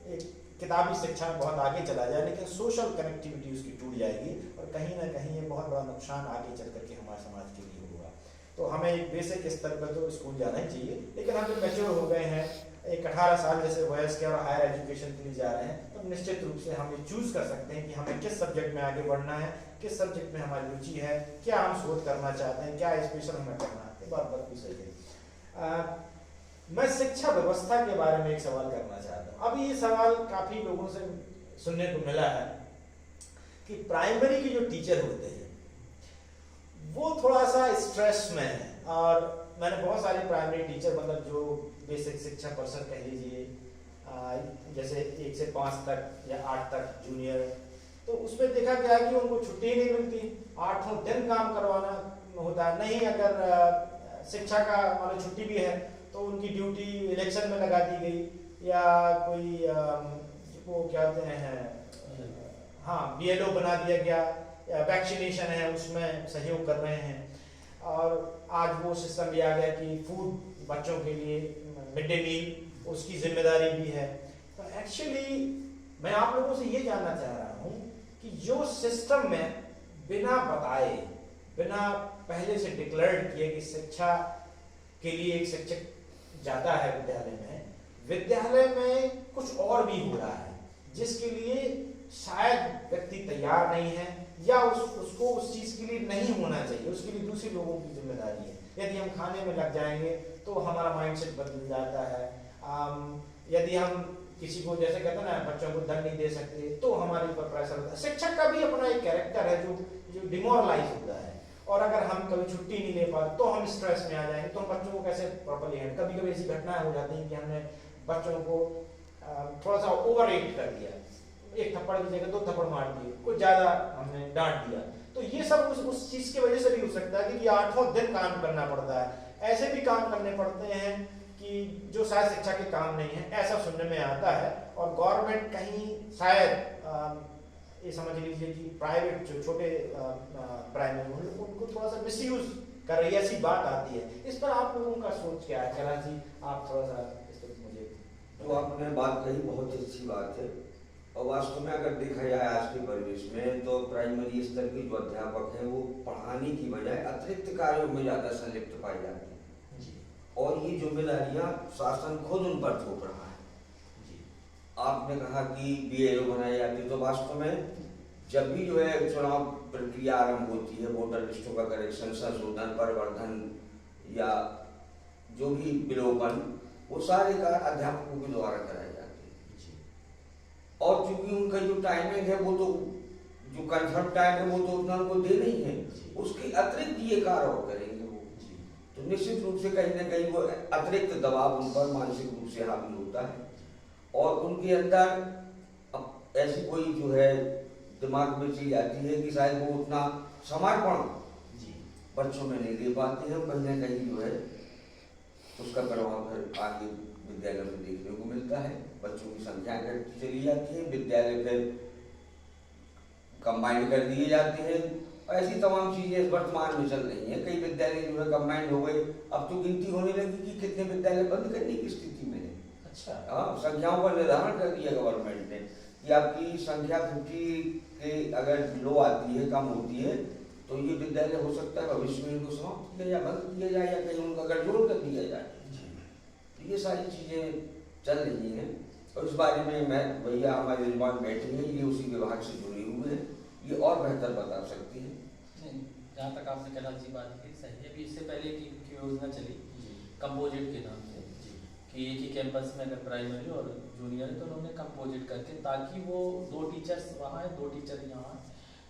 एक किताबी शिक्षा में बहुत आगे चला जाए, लेकिन सोशल कनेक्टिविटी उसकी टूट जाएगी और कहीं ना कहीं ये बहुत बड़ा नुकसान आगे चल करके हमारे समाज के लिए होगा। तो हमें एक बेसिक स्तर पर तो स्कूल जाना ही चाहिए, लेकिन हम जब मैच्योर हो गए हैं, एक 18 साल जैसे वयस्क के और हायर एजुकेशन के लिए जा रहे हैं, तो निश्चित रूप से हम ये चूज कर सकते हैं कि हमें किस सब्जेक्ट में आगे बढ़ना है, किस सब्जेक्ट में हमारी रुचि है, क्या हम शोध करना चाहते हैं, क्या स्पेशल हमें करना है। ये बात भी सही है। मैं शिक्षा व्यवस्था के बारे में एक सवाल करना चाहता हूँ। अब ये सवाल काफी लोगों से सुनने को मिला है कि प्राइमरी के जो टीचर होते हैं वो थोड़ा सा स्ट्रेस में है, और मैंने बहुत सारे प्राइमरी टीचर, मतलब जो बेसिक शिक्षा पर्सन कह लीजिए, जैसे 1 से 5 तक या 8 तक जूनियर, तो उसमें देखा गया कि उनको छुट्टी नहीं मिलती, 8 दिन काम करवाना होता है। नहीं, अगर शिक्षा का मतलब छुट्टी भी है तो उनकी ड्यूटी इलेक्शन में लगा दी गई, या कोई वो क्या कहते हैं, हाँ, BLO बना दिया गया, या वैक्सीनेशन है उसमें सहयोग कर रहे हैं। और आज वो सिस्टम भी आ गया कि फूड बच्चों के लिए मिड डे मील उसकी जिम्मेदारी भी है। तो एक्चुअली मैं आप लोगों से ये जानना चाह रहा हूँ कि जो सिस्टम में बिना बताए, बिना पहले से डिक्लेयर किए कि शिक्षा के लिए एक शिक्षक जाता है विद्यालय में कुछ और भी हो रहा है जिसके लिए शायद व्यक्ति तैयार नहीं है, या उसको उस चीज के लिए नहीं होना चाहिए, उसके लिए दूसरे लोगों की जिम्मेदारी है। यदि हम खाने में लग जाएंगे तो हमारा माइंडसेट बदल जाता है। यदि हम किसी को, जैसे कहते हैं ना, बच्चों को दंड नहीं दे सकते, तो हमारे ऊपर प्रेशर होता है। शिक्षक का भी अपना एक कैरेक्टर है जो डिमोरलाइज होता है, और अगर हम कभी छुट्टी नहीं ले पाते तो हम स्ट्रेस में आ जाएंगे, तो हम बच्चों को कैसे प्रॉपर्ली हैंडल। कभी कभी ऐसी घटनाएं हो जाती हैं कि हमने बच्चों को थोड़ा सा ओवर एक्ट कर दिया, 1 थप्पड़ की जगह 2 थप्पड़ मार दिए, कुछ ज्यादा हमने डांट दिया। तो ये सब उस चीज की वजह से भी हो सकता है कि 8 दिन काम करना पड़ता है। ऐसे भी काम करने पड़ते हैं कि जो शायद शिक्षा के काम नहीं है, ऐसा सुनने में आता है। और गवर्नमेंट कहीं शायद ये समझ लीजिए कि प्राइवेट जो छोटे प्राइमरी उनको थोड़ा सा मिसयूज कर रही है, ऐसी बात आती है। इस पर आप लोगों का सोच क्या है? कैलाश जी, आप थोड़ा सा इस पर मुझे। तो आपने बात कही, बहुत अच्छी बात है। और वास्तव में अगर देखा जाए आज के परिवेश में, तो प्राइमरी स्तर के जो अध्यापक हैं वो पढ़ाने की बजाय अतिरिक्त कार्यों में ज़्यादा संलिप्त पाए जाते हैं जी। और ये जिम्मेदारियां शासन खुद उन पर थोप रहा है जी। आपने कहा कि BLO बनाई जाती है, तो वास्तव में जब भी जो है चुनाव प्रक्रिया आरंभ होती है, वोटर लिस्टों का करेक्शन, संशोधन, परिवर्धन या जो भी विलोपन, वो सारे कार्य अध्यापकों के द्वारा कराए जाते हैं। और चूंकि उनका जो टाइमिंग है, वो तो जो कंफर्म टाइम है वो तो उतना उनको दे नहीं है, उसके अतिरिक्त ये कार्य और करेंगे वो। तो निश्चित रूप से कहीं ना कहीं वो अतिरिक्त दबाव उन पर मानसिक रूप से हावी होता है, और उनके अंदर ऐसी कोई जो है दिमाग में चीज आती है कि शायद वो उतना समर्पण बच्चों में नहीं दे पाते हैं। कहीं ना कहीं जो है उसका प्रभाव फिर आगे विद्यालय में देखने को मिलता है। बच्चों की संख्या घटती चली जाती है, विद्यालय फिर कंबाइंड कर दिए जाते हैं। ऐसी तमाम चीजें वर्तमान में चल रही हैं। कई विद्यालय जो है कंबाइंड हो गए, अब तो गिनती होने लगी कि कितने विद्यालय बंद करने की स्थिति में है। अच्छा, हाँ, संख्याओं का निर्धारण कर दिया गवर्नमेंट ने कि आपकी संख्या 50 के अगर लो आती है, कम होती है, तो ये विद्यालय हो सकता है भविष्य में इनको समाप्त किया या बंद किया जाए, या कहीं उनका गठजोड़ कर दिया जाए। तो ये सारी चीजें चल रही हैं, और इस बारे में मैं, भैया हमारे यजमान बैठे हैं, ये उसी विभाग से जुड़े हुए हैं, ये और बेहतर बता सकती हैं। जहाँ तक आपने कैलाश जी बात की सही है। अभी इससे पहले की योजना चली कंपोजिट के नाम से कि एक ही कैंपस में अगर प्राइमरी और जूनियर है तो उन्होंने कंपोजिट करके, ताकि वो 2 टीचर्स वहाँ है, 2 टीचर यहाँ है,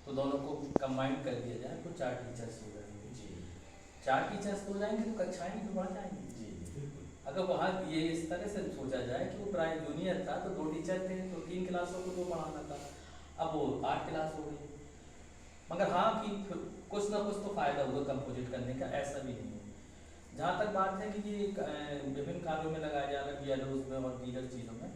तो दोनों को कंबाइंड कर दिया जाए, तो 4 टीचर्स हो जाएंगे जी। 4 टीचर्स हो जाएंगे तो कक्षाएं भी बढ़ जाएंगी जी। अगर वहाँ ये इस तरह से सोचा जाए कि वो प्राइम जूनियर था तो 2 टीचर थे, तो 3 क्लासों को 2 पढ़ाना था, अब वो 8 क्लास हो गई। मगर हाँ कि कुछ ना कुछ तो फायदा होगा कंपोजिट करने का, ऐसा भी नहीं है। जहाँ तक बात है कि ये विभिन्न कार्यों में लगाया जा रहा है, BLOs में और दीगर चीज़ों में,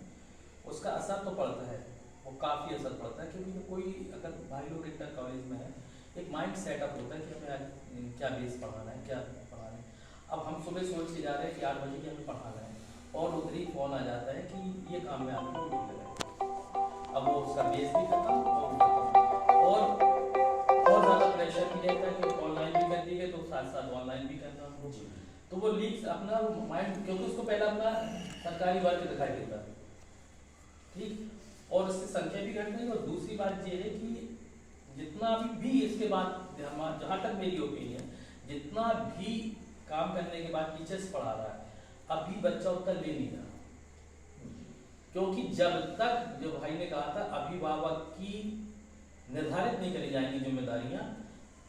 उसका असर तो पड़ता है, वो काफ़ी असर पड़ता है। क्योंकि कोई अगर भाई लोग इंटर कॉलेज में है, एक माइंड सेटअप होता है कि हमें क्या बेस पढ़ाना है, क्या पढ़ाना है। अब हम सुबह सोच के जा रहे हैं कि 8 बजे की हमें पढ़ाना है, और उधर ही फ़ोन आ जाता है कि ये काम में आपको नहीं लगा, अब वो उसका बेस भी खत्म और बहुत ज़्यादा प्रेशर भी रहता है कि ऑनलाइन भी कर दिए तो साथ साथ ऑनलाइन भी करना हमको, तो वो लीक्स अपना माइंड, क्योंकि उसको पहले अपना सरकारी वर्क दिखाई देता है, ठीक, और उसकी संख्या भी घट गई। और दूसरी बात ये है कि जितना भी इसके बाद, जहाँ तक मेरी ओपिनियन, जितना भी काम करने के बाद टीचर्स पढ़ा रहा है, अभी बच्चा उतना ले नहीं रहा, क्योंकि जब तक, जो भाई ने कहा था, अभिभावक की निर्धारित नहीं करी जाएंगी जिम्मेदारियां,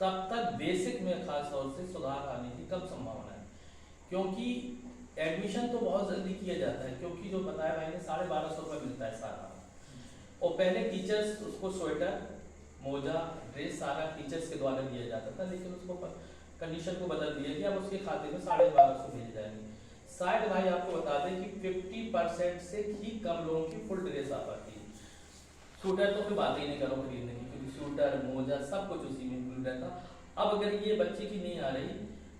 तब तक बेसिक में खास तौर से सुधार आने की कम संभावना है। क्योंकि एडमिशन तो बहुत जल्दी किया जाता है, क्योंकि जो बताया भाई ने 1250 रुपये मिलता है सारा, और पहले टीचर्स उसको स्वेटर, मोजा, ड्रेस सारा टीचर्स के द्वारा दिया जाता था, लेकिन उसको कंडीशन को बदल दिया कि अब उसके खाते में 1250 भेजे जाएंगे। शायद भाई आपको बता दें कि 50% से ही कम लोगों की फुल ड्रेस आ पाती है। शूटर तो फिर बात ही नहीं करो खरीदने की, क्योंकि शूटर, मोजा सब कुछ उसी में इंक्लूड रहता। अब अगर ये बच्चे की नहीं आ रही,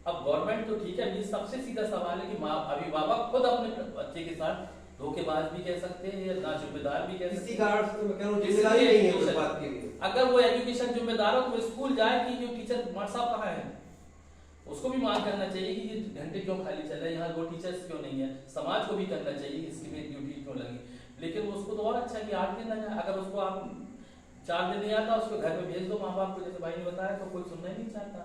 अब गवर्नमेंट तो ठीक है, ये सबसे सीधा सवाल है कि अभिभावक खुद अपने बच्चे के साथ धोखेबाज भी कह सकते हैं या ना जिम्मेदार भी कह सकते हैं। अगर वो एजुकेशन जिम्मेदार हो तो स्कूल जाए कि जो टीचर व्हाट्सएप कहाँ है, उसको भी मांग करना चाहिए कि ये घंटे क्यों खाली चल रहे हैं, यहाँ वो टीचर्स क्यों नहीं है। समाज को भी करना चाहिए इसकी में ड्यूटी क्यों लगी, लेकिन उसको तो और अच्छा कि 8 दिन लगा। अगर उसको आप 4 दिन नहीं आता, उसको घर में भेज दो माँ बाप को, जैसे भाई ने बताया, तो कोई सुनना ही नहीं चाहता।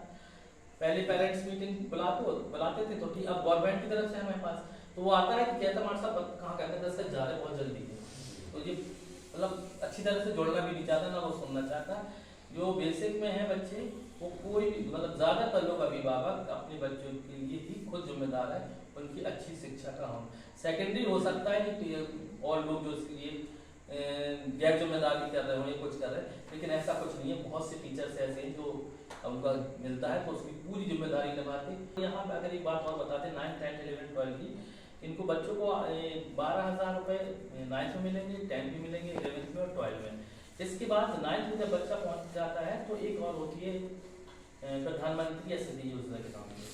पहले पेरेंट्स मीटिंग बुलाते थे तो ठीक, अब गवर्नमेंट की तरफ से हमारे पास तो वो आता है कि कहता हमारे साथ कहाँ कहते हैं 10 तक जा रहे बहुत जल्दी है, तो ये मतलब अच्छी तरह से जोड़ना भी नहीं चाहता, ना वो सुनना चाहता। जो बेसिक में है बच्चे, वो कोई भी मतलब ज़्यादातर लोग अभिभावक अपने बच्चों के लिए ही खुद जिम्मेदार है, उनकी अच्छी शिक्षा का हम। सेकेंडरी हो सकता है कि और लोग जो इसके लिए गैर जिम्मेदार भी कर रहे हो या कुछ कर रहे हैं, लेकिन ऐसा कुछ नहीं है। बहुत से टीचर्स ऐसे हैं जो उनका मिलता है तो उसकी पूरी जिम्मेदारी निभाते। यहाँ पे अगर एक बात और बताते, 9th, 10th, 11th, 12th की, इनको बच्चों को 12,000 रुपये 9th में मिलेंगे, 10th में मिलेंगे, 11th में और 12th में। इसके बाद 9th में जब बच्चा पहुँच जाता है तो एक और होती है प्रधानमंत्री एसएसडी योजना के नाम से।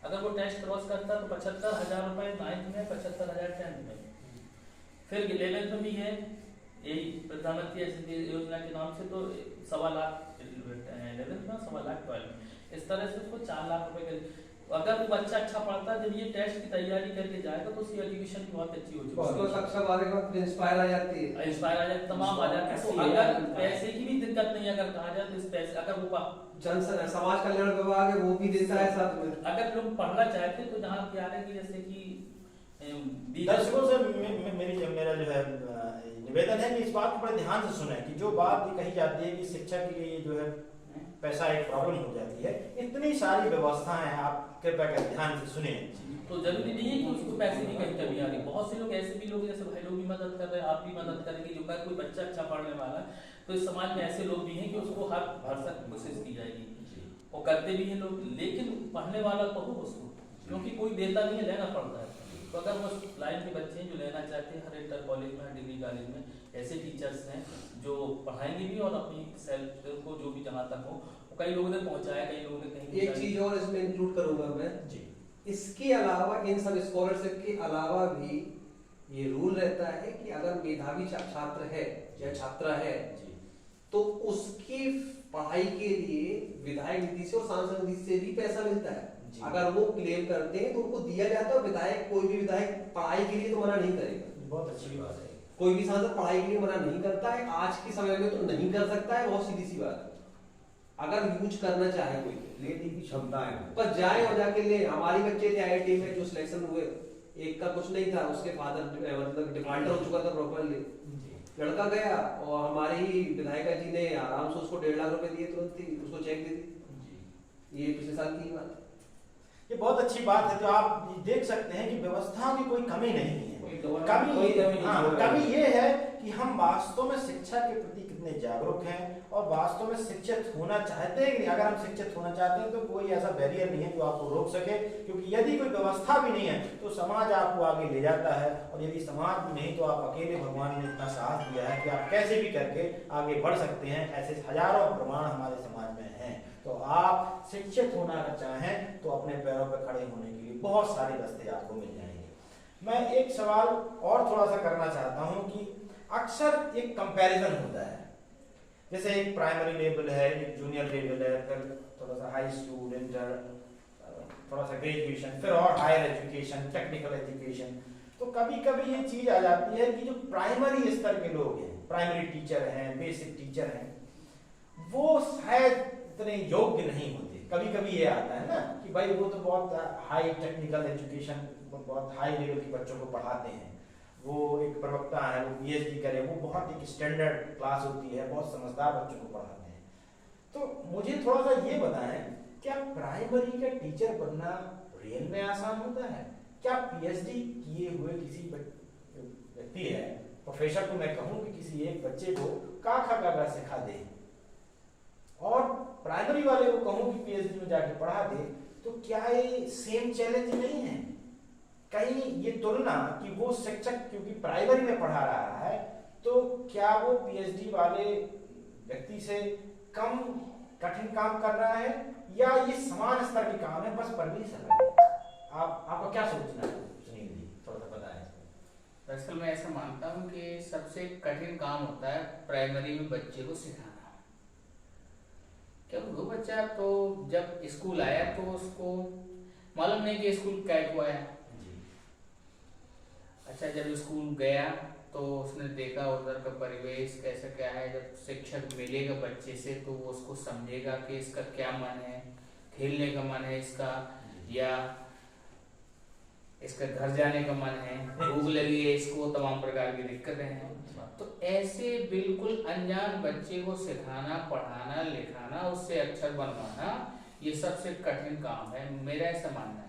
अगर वो टेस्ट क्रॉस करता है तो 75,000 रुपये 9th में, 75,000 10th में। फिर 11th में भी है यही प्रधानमंत्री एसएसडी योजना के नाम से, तो 1.25 लाख 11th में, 1.25 लाख 12th में। इस तरह से उसको 4 लाख रुपए के। अगर वो बच्चा अच्छा पढ़ता है, जब ये टेस्ट की तैयारी करके जाएगा तो उसकी एजुकेशन भी बहुत अच्छी हो चुकी है, इंस्पायर आ जाती है, तमाम आ जाती है। तो अगर पैसे की भी दिक्कत नहीं, अगर कहा जाए तो इस पैसे, अगर वो समाज कल्याण विभाग है वो भी देता है साथ में, अगर लोग पढ़ना चाहते तो जहाँ क्या है कि जैसे कि दर्शकों से मेरा जो है निवेदन है कि इस बात को बड़े ध्यान से सुने कि जो बात कही जाती है कि शिक्षा के लिए जो है पैसा एक प्रॉब्लम हो जाती है, इतनी सारी व्यवस्थाएं आप कृपया कर ध्यान से सुने। तो जरूरी नहीं है कि उसको पैसे की कहीं कमी आ रही। बहुत से लोग ऐसे भी लोग, जैसे भाई लोग भी मदद कर रहे हैं, आप भी मदद करेंगे, जो कोई बच्चा अच्छा पढ़ने वाला है तो इस समाज में ऐसे लोग भी हैं कि उसको हर भरसक कोशिश की जाएगी, और करते भी हैं लोग, लेकिन पढ़ने वाला तो हो उसको, क्योंकि कोई देता नहीं है, लेना पड़ता है। तो अगर वो लाइन के बच्चे जो लेना चाहते हैं, हर इंटर कॉलेज में, हर डिग्री कॉलेज में ऐसे टीचर्स हैं जो पढ़ाएंगे भी और अपनी सेल्फ को जो भी जहाँ तक हो, कई लोगों ने पहुँचाया, कई लोगों ने कहीं। एक चीज और इसमें इंक्लूड करूंगा मैं जी, इसके अलावा इन सब स्कॉलरशिप के अलावा भी ये रूल रहता है कि अगर मेधावी छात्र है या छात्रा है तो उसकी पढ़ाई के लिए विधायक निधि से और सांसद निधि से भी पैसा मिलता है। अगर वो क्लेम करते हैं तो उनको दिया जाता है। विधायक, कोई भी विधायक पढ़ाई के लिए तो मना नहीं करेगा, बहुत अच्छी बात है। कोई भी सांसद पढ़ाई के लिए मना नहीं करता है, आज के समय में तो नहीं कर सकता है, बहुत सीधी सी बात है। अगर यूज करना चाहे कोई, लेने की क्षमता है पर जाए और जाके ले। हमारी बच्चे थे आईआईटी में जो सिलेक्शन हुए, एक का कुछ नहीं था, उसके फादर मतलब डिफॉल्टर हो चुका था प्रॉपरली, लड़का गया और हमारे ही विधायिका जी ने आराम से उसको 1.5 लाख रुपए दिए, तुरंत ही उसको चेक दे दी। ये पिछले साल की बात है। ये बहुत अच्छी बात है। तो आप देख सकते हैं कि व्यवस्थाओं की कोई कमी नहीं है। कमी ये है कि हम वास्तव में शिक्षा के प्रति कितने जागरूक हैं और वास्तव में शिक्षित होना चाहते हैं कि नहीं। अगर हम शिक्षित होना चाहते हैं तो कोई ऐसा बैरियर नहीं है जो आपको रोक सके, क्योंकि यदि कोई व्यवस्था भी नहीं है तो समाज आपको आगे ले जाता है, और यदि समाज में नहीं तो आप अकेले, भगवान ने इतना साहस दिया है कि आप कैसे भी करके आगे बढ़ सकते हैं। ऐसे हजारों प्रमाण हमारे समाज में हैं। तो आप शिक्षित होना अगर चाहें तो अपने पैरों पर खड़े होने के लिए बहुत सारे रास्ते आपको मिल जाएंगे। मैं एक सवाल और थोड़ा सा करना चाहता हूं कि अक्सर एक कंपैरिजन होता है। जैसे एक प्राइमरी लेवल है, एक जूनियर लेवल है, फिर थोड़ा सा हाई स्कूल, इंटर, थोड़ा सा ग्रेजुएशन, फिर और हायर एजुकेशन, टेक्निकल एजुकेशन। तो कभी कभी ये चीज आ जाती है कि जो प्राइमरी स्तर के लोग हैं, प्राइमरी टीचर हैं, बेसिक टीचर हैं, वो शायद इतने योग्य नहीं होते। कभी कभी ये आता है ना कि भाई वो तो बहुत हाई टेक्निकल एजुकेशन, बहुत हाई लेवल के बच्चों को पढ़ाते हैं, वो एक प्रवक्ता है, वो पीएचडी करे, वो बहुत एक स्टैंडर्ड क्लास होती है, बहुत समझदार बच्चों को पढ़ाते हैं। तो मुझे थोड़ा सा ये बताएं, क्या प्राइमरी का टीचर बनना रियल में आसान होता है? क्या पीएचडी किए हुए किसी व्यक्ति है, प्रोफेसर को मैं कहूं कि किसी एक बच्चे को का खा गा सिखा दे, और प्राइमरी वाले को कहूं कि पीएचडी में जाके पढ़ा दे, तो क्या ये सेम चैलेंज नहीं है? कहीं ये तुलना कि वो शिक्षक क्योंकि प्राइमरी में पढ़ा रहा है, तो क्या वो पीएचडी वाले व्यक्ति से कम कठिन काम कर रहा है, या ये समान स्तर के काम है, बस परवरिश है? आपका क्या सोचना है सुनील जी, थोड़ा सा बताएं। दरअसल मैं ऐसा मानता हूँ कि सबसे कठिन काम होता है प्राइमरी में बच्चे को सिखाना। क्योंकि वो बच्चा तो जब स्कूल आया तो उसको मालूम नहीं कि स्कूल कैसे आया। अच्छा, जब स्कूल गया तो उसने देखा उधर का परिवेश कैसा क्या है। जब शिक्षक मिलेगा बच्चे से तो वो उसको समझेगा कि इसका क्या मन है, खेलने का मन है इसका, या इसका घर जाने का मन है, भूख लगी है इसको, तमाम प्रकार की दिक्कतें हैं। तो ऐसे बिल्कुल अनजान बच्चे को सिखाना, पढ़ाना, लिखाना, उससे अक्षर बनवाना, ये सबसे कठिन काम है, मेरा ऐसा मानना है।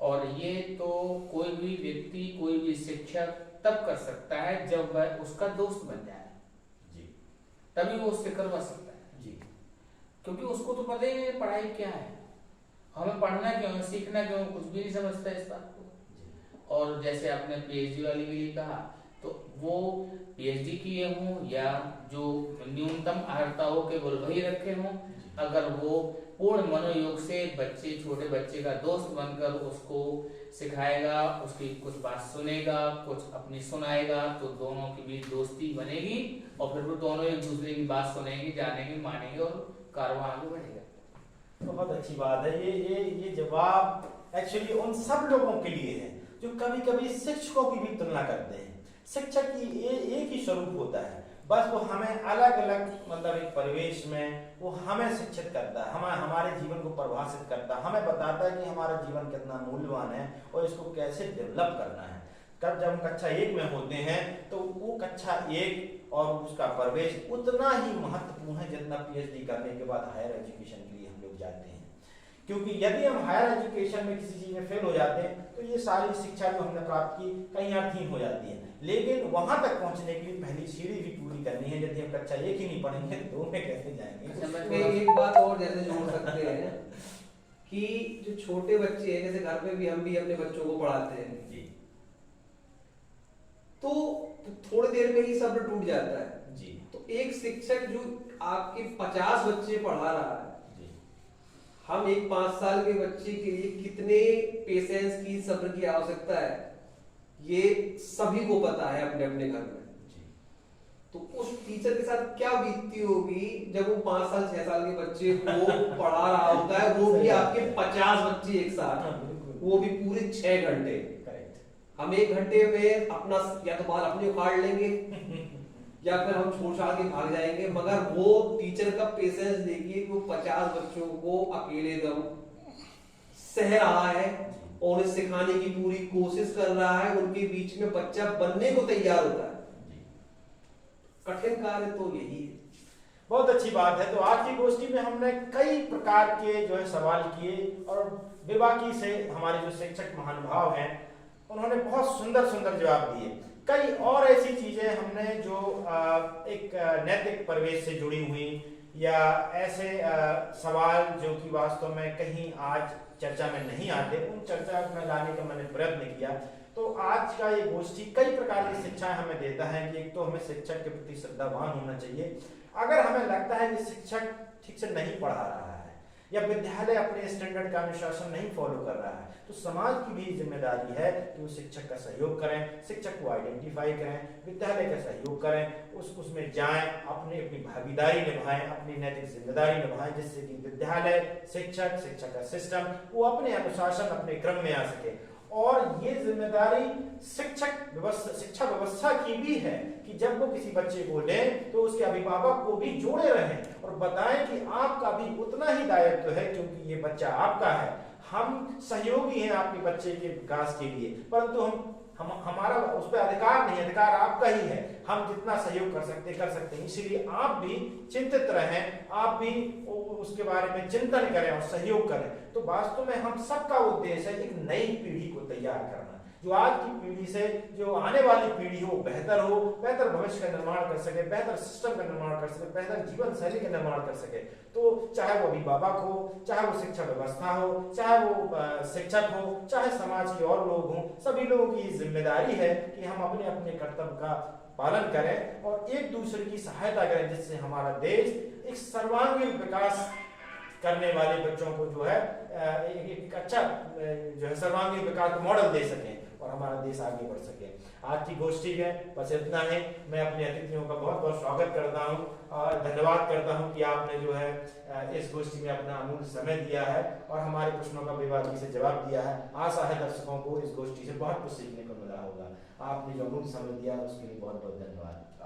और ये तो कोई भी व्यक्ति, कोई भी शिक्षक तब कर सकता है जब वह उसका दोस्त बन जाए जी, तभी वो उससे करवा सकता है जी। क्योंकि उसको तो पता ही नहीं पढ़ाई क्या है, हमें पढ़ना क्यों है, सीखना क्यों, कुछ भी नहीं समझता इस बात को। और जैसे आपने पीएचडी वाले के लिए कहा, तो वो पीएचडी किए हों या जो न्यूनतम अर्हताओं के केवल वही रखे हों, अगर वो पूर्ण मनोयोग से बच्चे, छोटे बच्चे का दोस्त बनकर उसको सिखाएगा, उसकी कुछ बात सुनेगा, कुछ अपनी सुनाएगा, तो दोनों के बीच दोस्ती बनेगी और फिर वो दोनों एक दूसरे की बात सुनेंगे, जानेंगे, मानेंगे और कारवां आगे बढ़ेगा। बहुत अच्छी बात है। ये जवाब एक्चुअली उन सब लोगों के लिए है जो कभी कभी शिक्षकों की भी तुलना करते हैं। शिक्षक की एक ही स्वरूप होता है, बस वो हमें अलग अलग मतलब एक परिवेश में वो हमें शिक्षित करता है, हमारे जीवन को परिभाषित करता है, हमें बताता है कि हमारा जीवन कितना मूल्यवान है और इसको कैसे डेवलप करना है। जब हम कक्षा 1 में होते हैं तो वो कक्षा 1 और उसका परिवेश उतना ही महत्वपूर्ण है जितना पीएचडी करने के बाद हायर एजुकेशन के लिए हम लोग जाते हैं। क्योंकि यदि हम हायर एजुकेशन में किसी चीज में फेल हो जाते हैं तो ये सारी शिक्षा जो हमने प्राप्त की कहीं अर्थहीन हो जाती है। लेकिन वहां तक पहुंचने के लिए पहली सीढ़ी भी पूरी करनी है। यदि हम कक्षा 1 ही नहीं पढ़ेंगे तो 2 में कैसे जाएंगे? एक बात और जैसे जोड़ सकते हैं कि जो छोटे बच्चे हैं, जैसे घर पे भी हम भी अपने बच्चों को पढ़ाते हैं जी, तो थोड़ी देर में ही सब्र टूट जाता है जी। तो एक शिक्षक जो आपके 50 बच्चे पढ़ा रहा है, हम एक 5 साल के बच्चे के लिए कितने पेशेंस की, सब्र की आवश्यकता है, ये सभी को पता है अपने अपने घर में। तो उस टीचर के साथ क्या बीतती होगी जब वो 5 साल 6 साल के बच्चे को पढ़ा रहा होता है, वो भी आपके 50 बच्चे एक साथ, वो भी पूरे 6 घंटे। हम 1 घंटे में अपना या तो बाल अपने उखाड़ लेंगे या फिर हम छोड़ छाड़ के भाग जाएंगे, मगर वो टीचर का पेशेंस देखिए कि वो 50 बच्चों को अकेले दम सह रहा है और उन्हें सिखाने की पूरी कोशिश कर रहा है, उनके बीच में बच्चा बनने को तैयार होता है। कठिन कार्य तो यही है। बहुत अच्छी बात है। तो आज की गोष्ठी में हमने कई प्रकार के जो है सवाल किए और बेबाकी से हमारे जो शिक्षक महानुभाव हैं उन्होंने बहुत सुंदर सुंदर जवाब दिए। कई और ऐसी चीजें हमने जो एक नैतिक परिवेश से जुड़ी हुई या ऐसे सवाल जो कि वास्तव में कहीं आज चर्चा में नहीं आते, उन चर्चा में लाने का मैंने प्रयत्न किया। तो आज का ये गोष्ठी कई प्रकार की शिक्षाएं हमें देता है कि एक तो हमें शिक्षक के प्रति श्रद्धावान होना चाहिए। अगर हमें लगता है कि शिक्षक ठीक से नहीं पढ़ा रहा है या विद्यालय अपने स्टैंडर्ड का अनुशासन नहीं फॉलो कर रहा है, तो समाज की भी जिम्मेदारी है कि वो शिक्षक का सहयोग करें, शिक्षक को आइडेंटिफाई करें, विद्यालय का सहयोग करें, उसमें जाएं, अपनी भागीदारी निभाएं, अपनी नैतिक जिम्मेदारी निभाएं, जिससे कि विद्यालय, शिक्षक का सिस्टम वो अपने अनुशासन, अपने क्रम में आ सके। और ये जिम्मेदारी शिक्षा व्यवस्था की भी है कि जब वो किसी बच्चे को लें तो उसके अभिभावक को भी जोड़े रहें और बताएं कि आपका भी उतना ही दायित्व है, क्योंकि ये बच्चा आपका है, हम सहयोगी हैं आपके बच्चे के विकास के लिए, परंतु हमारा उस पर अधिकार नहीं, अधिकार आपका ही है, हम जितना सहयोग कर सकते हैं। इसीलिए आप भी चिंतित रहें, आप भी उसके बारे में चिंतन करें और सहयोग करें। तो वास्तव में हम सबका उद्देश्य है एक नई पीढ़ी को तैयार करना, जो आज की पीढ़ी से जो आने वाली पीढ़ी हो बेहतर भविष्य का निर्माण कर सके, बेहतर सिस्टम का निर्माण कर सके, बेहतर जीवन शैली का निर्माण कर सके। तो चाहे वो अभिभावक हो, चाहे वो शिक्षा व्यवस्था हो, चाहे वो शिक्षक हो, चाहे समाज के और लोग हों, सभी लोगों की जिम्मेदारी है कि हम अपने अपने कर्तव्य का पालन करें और एक दूसरे की सहायता करें, जिससे हमारा देश एक सर्वांगीण विकास करने वाले बच्चों को जो है एक अच्छा जो है सर्वांगीण विकास का मॉडल दे सकें और हमारा देश आगे बढ़ सके। आज की गोष्ठी में बस इतना है। मैं अपने अतिथियों का बहुत बहुत स्वागत करता हूं और धन्यवाद करता हूं कि आपने जो है इस गोष्ठी में अपना अमूल्य समय दिया है और हमारे प्रश्नों का बेबाकी से जवाब दिया है। आशा है दर्शकों को इस गोष्ठी से बहुत कुछ सीखने को मिला होगा। आपने जो अमूल्य समय दिया उसके लिए बहुत बहुत धन्यवाद।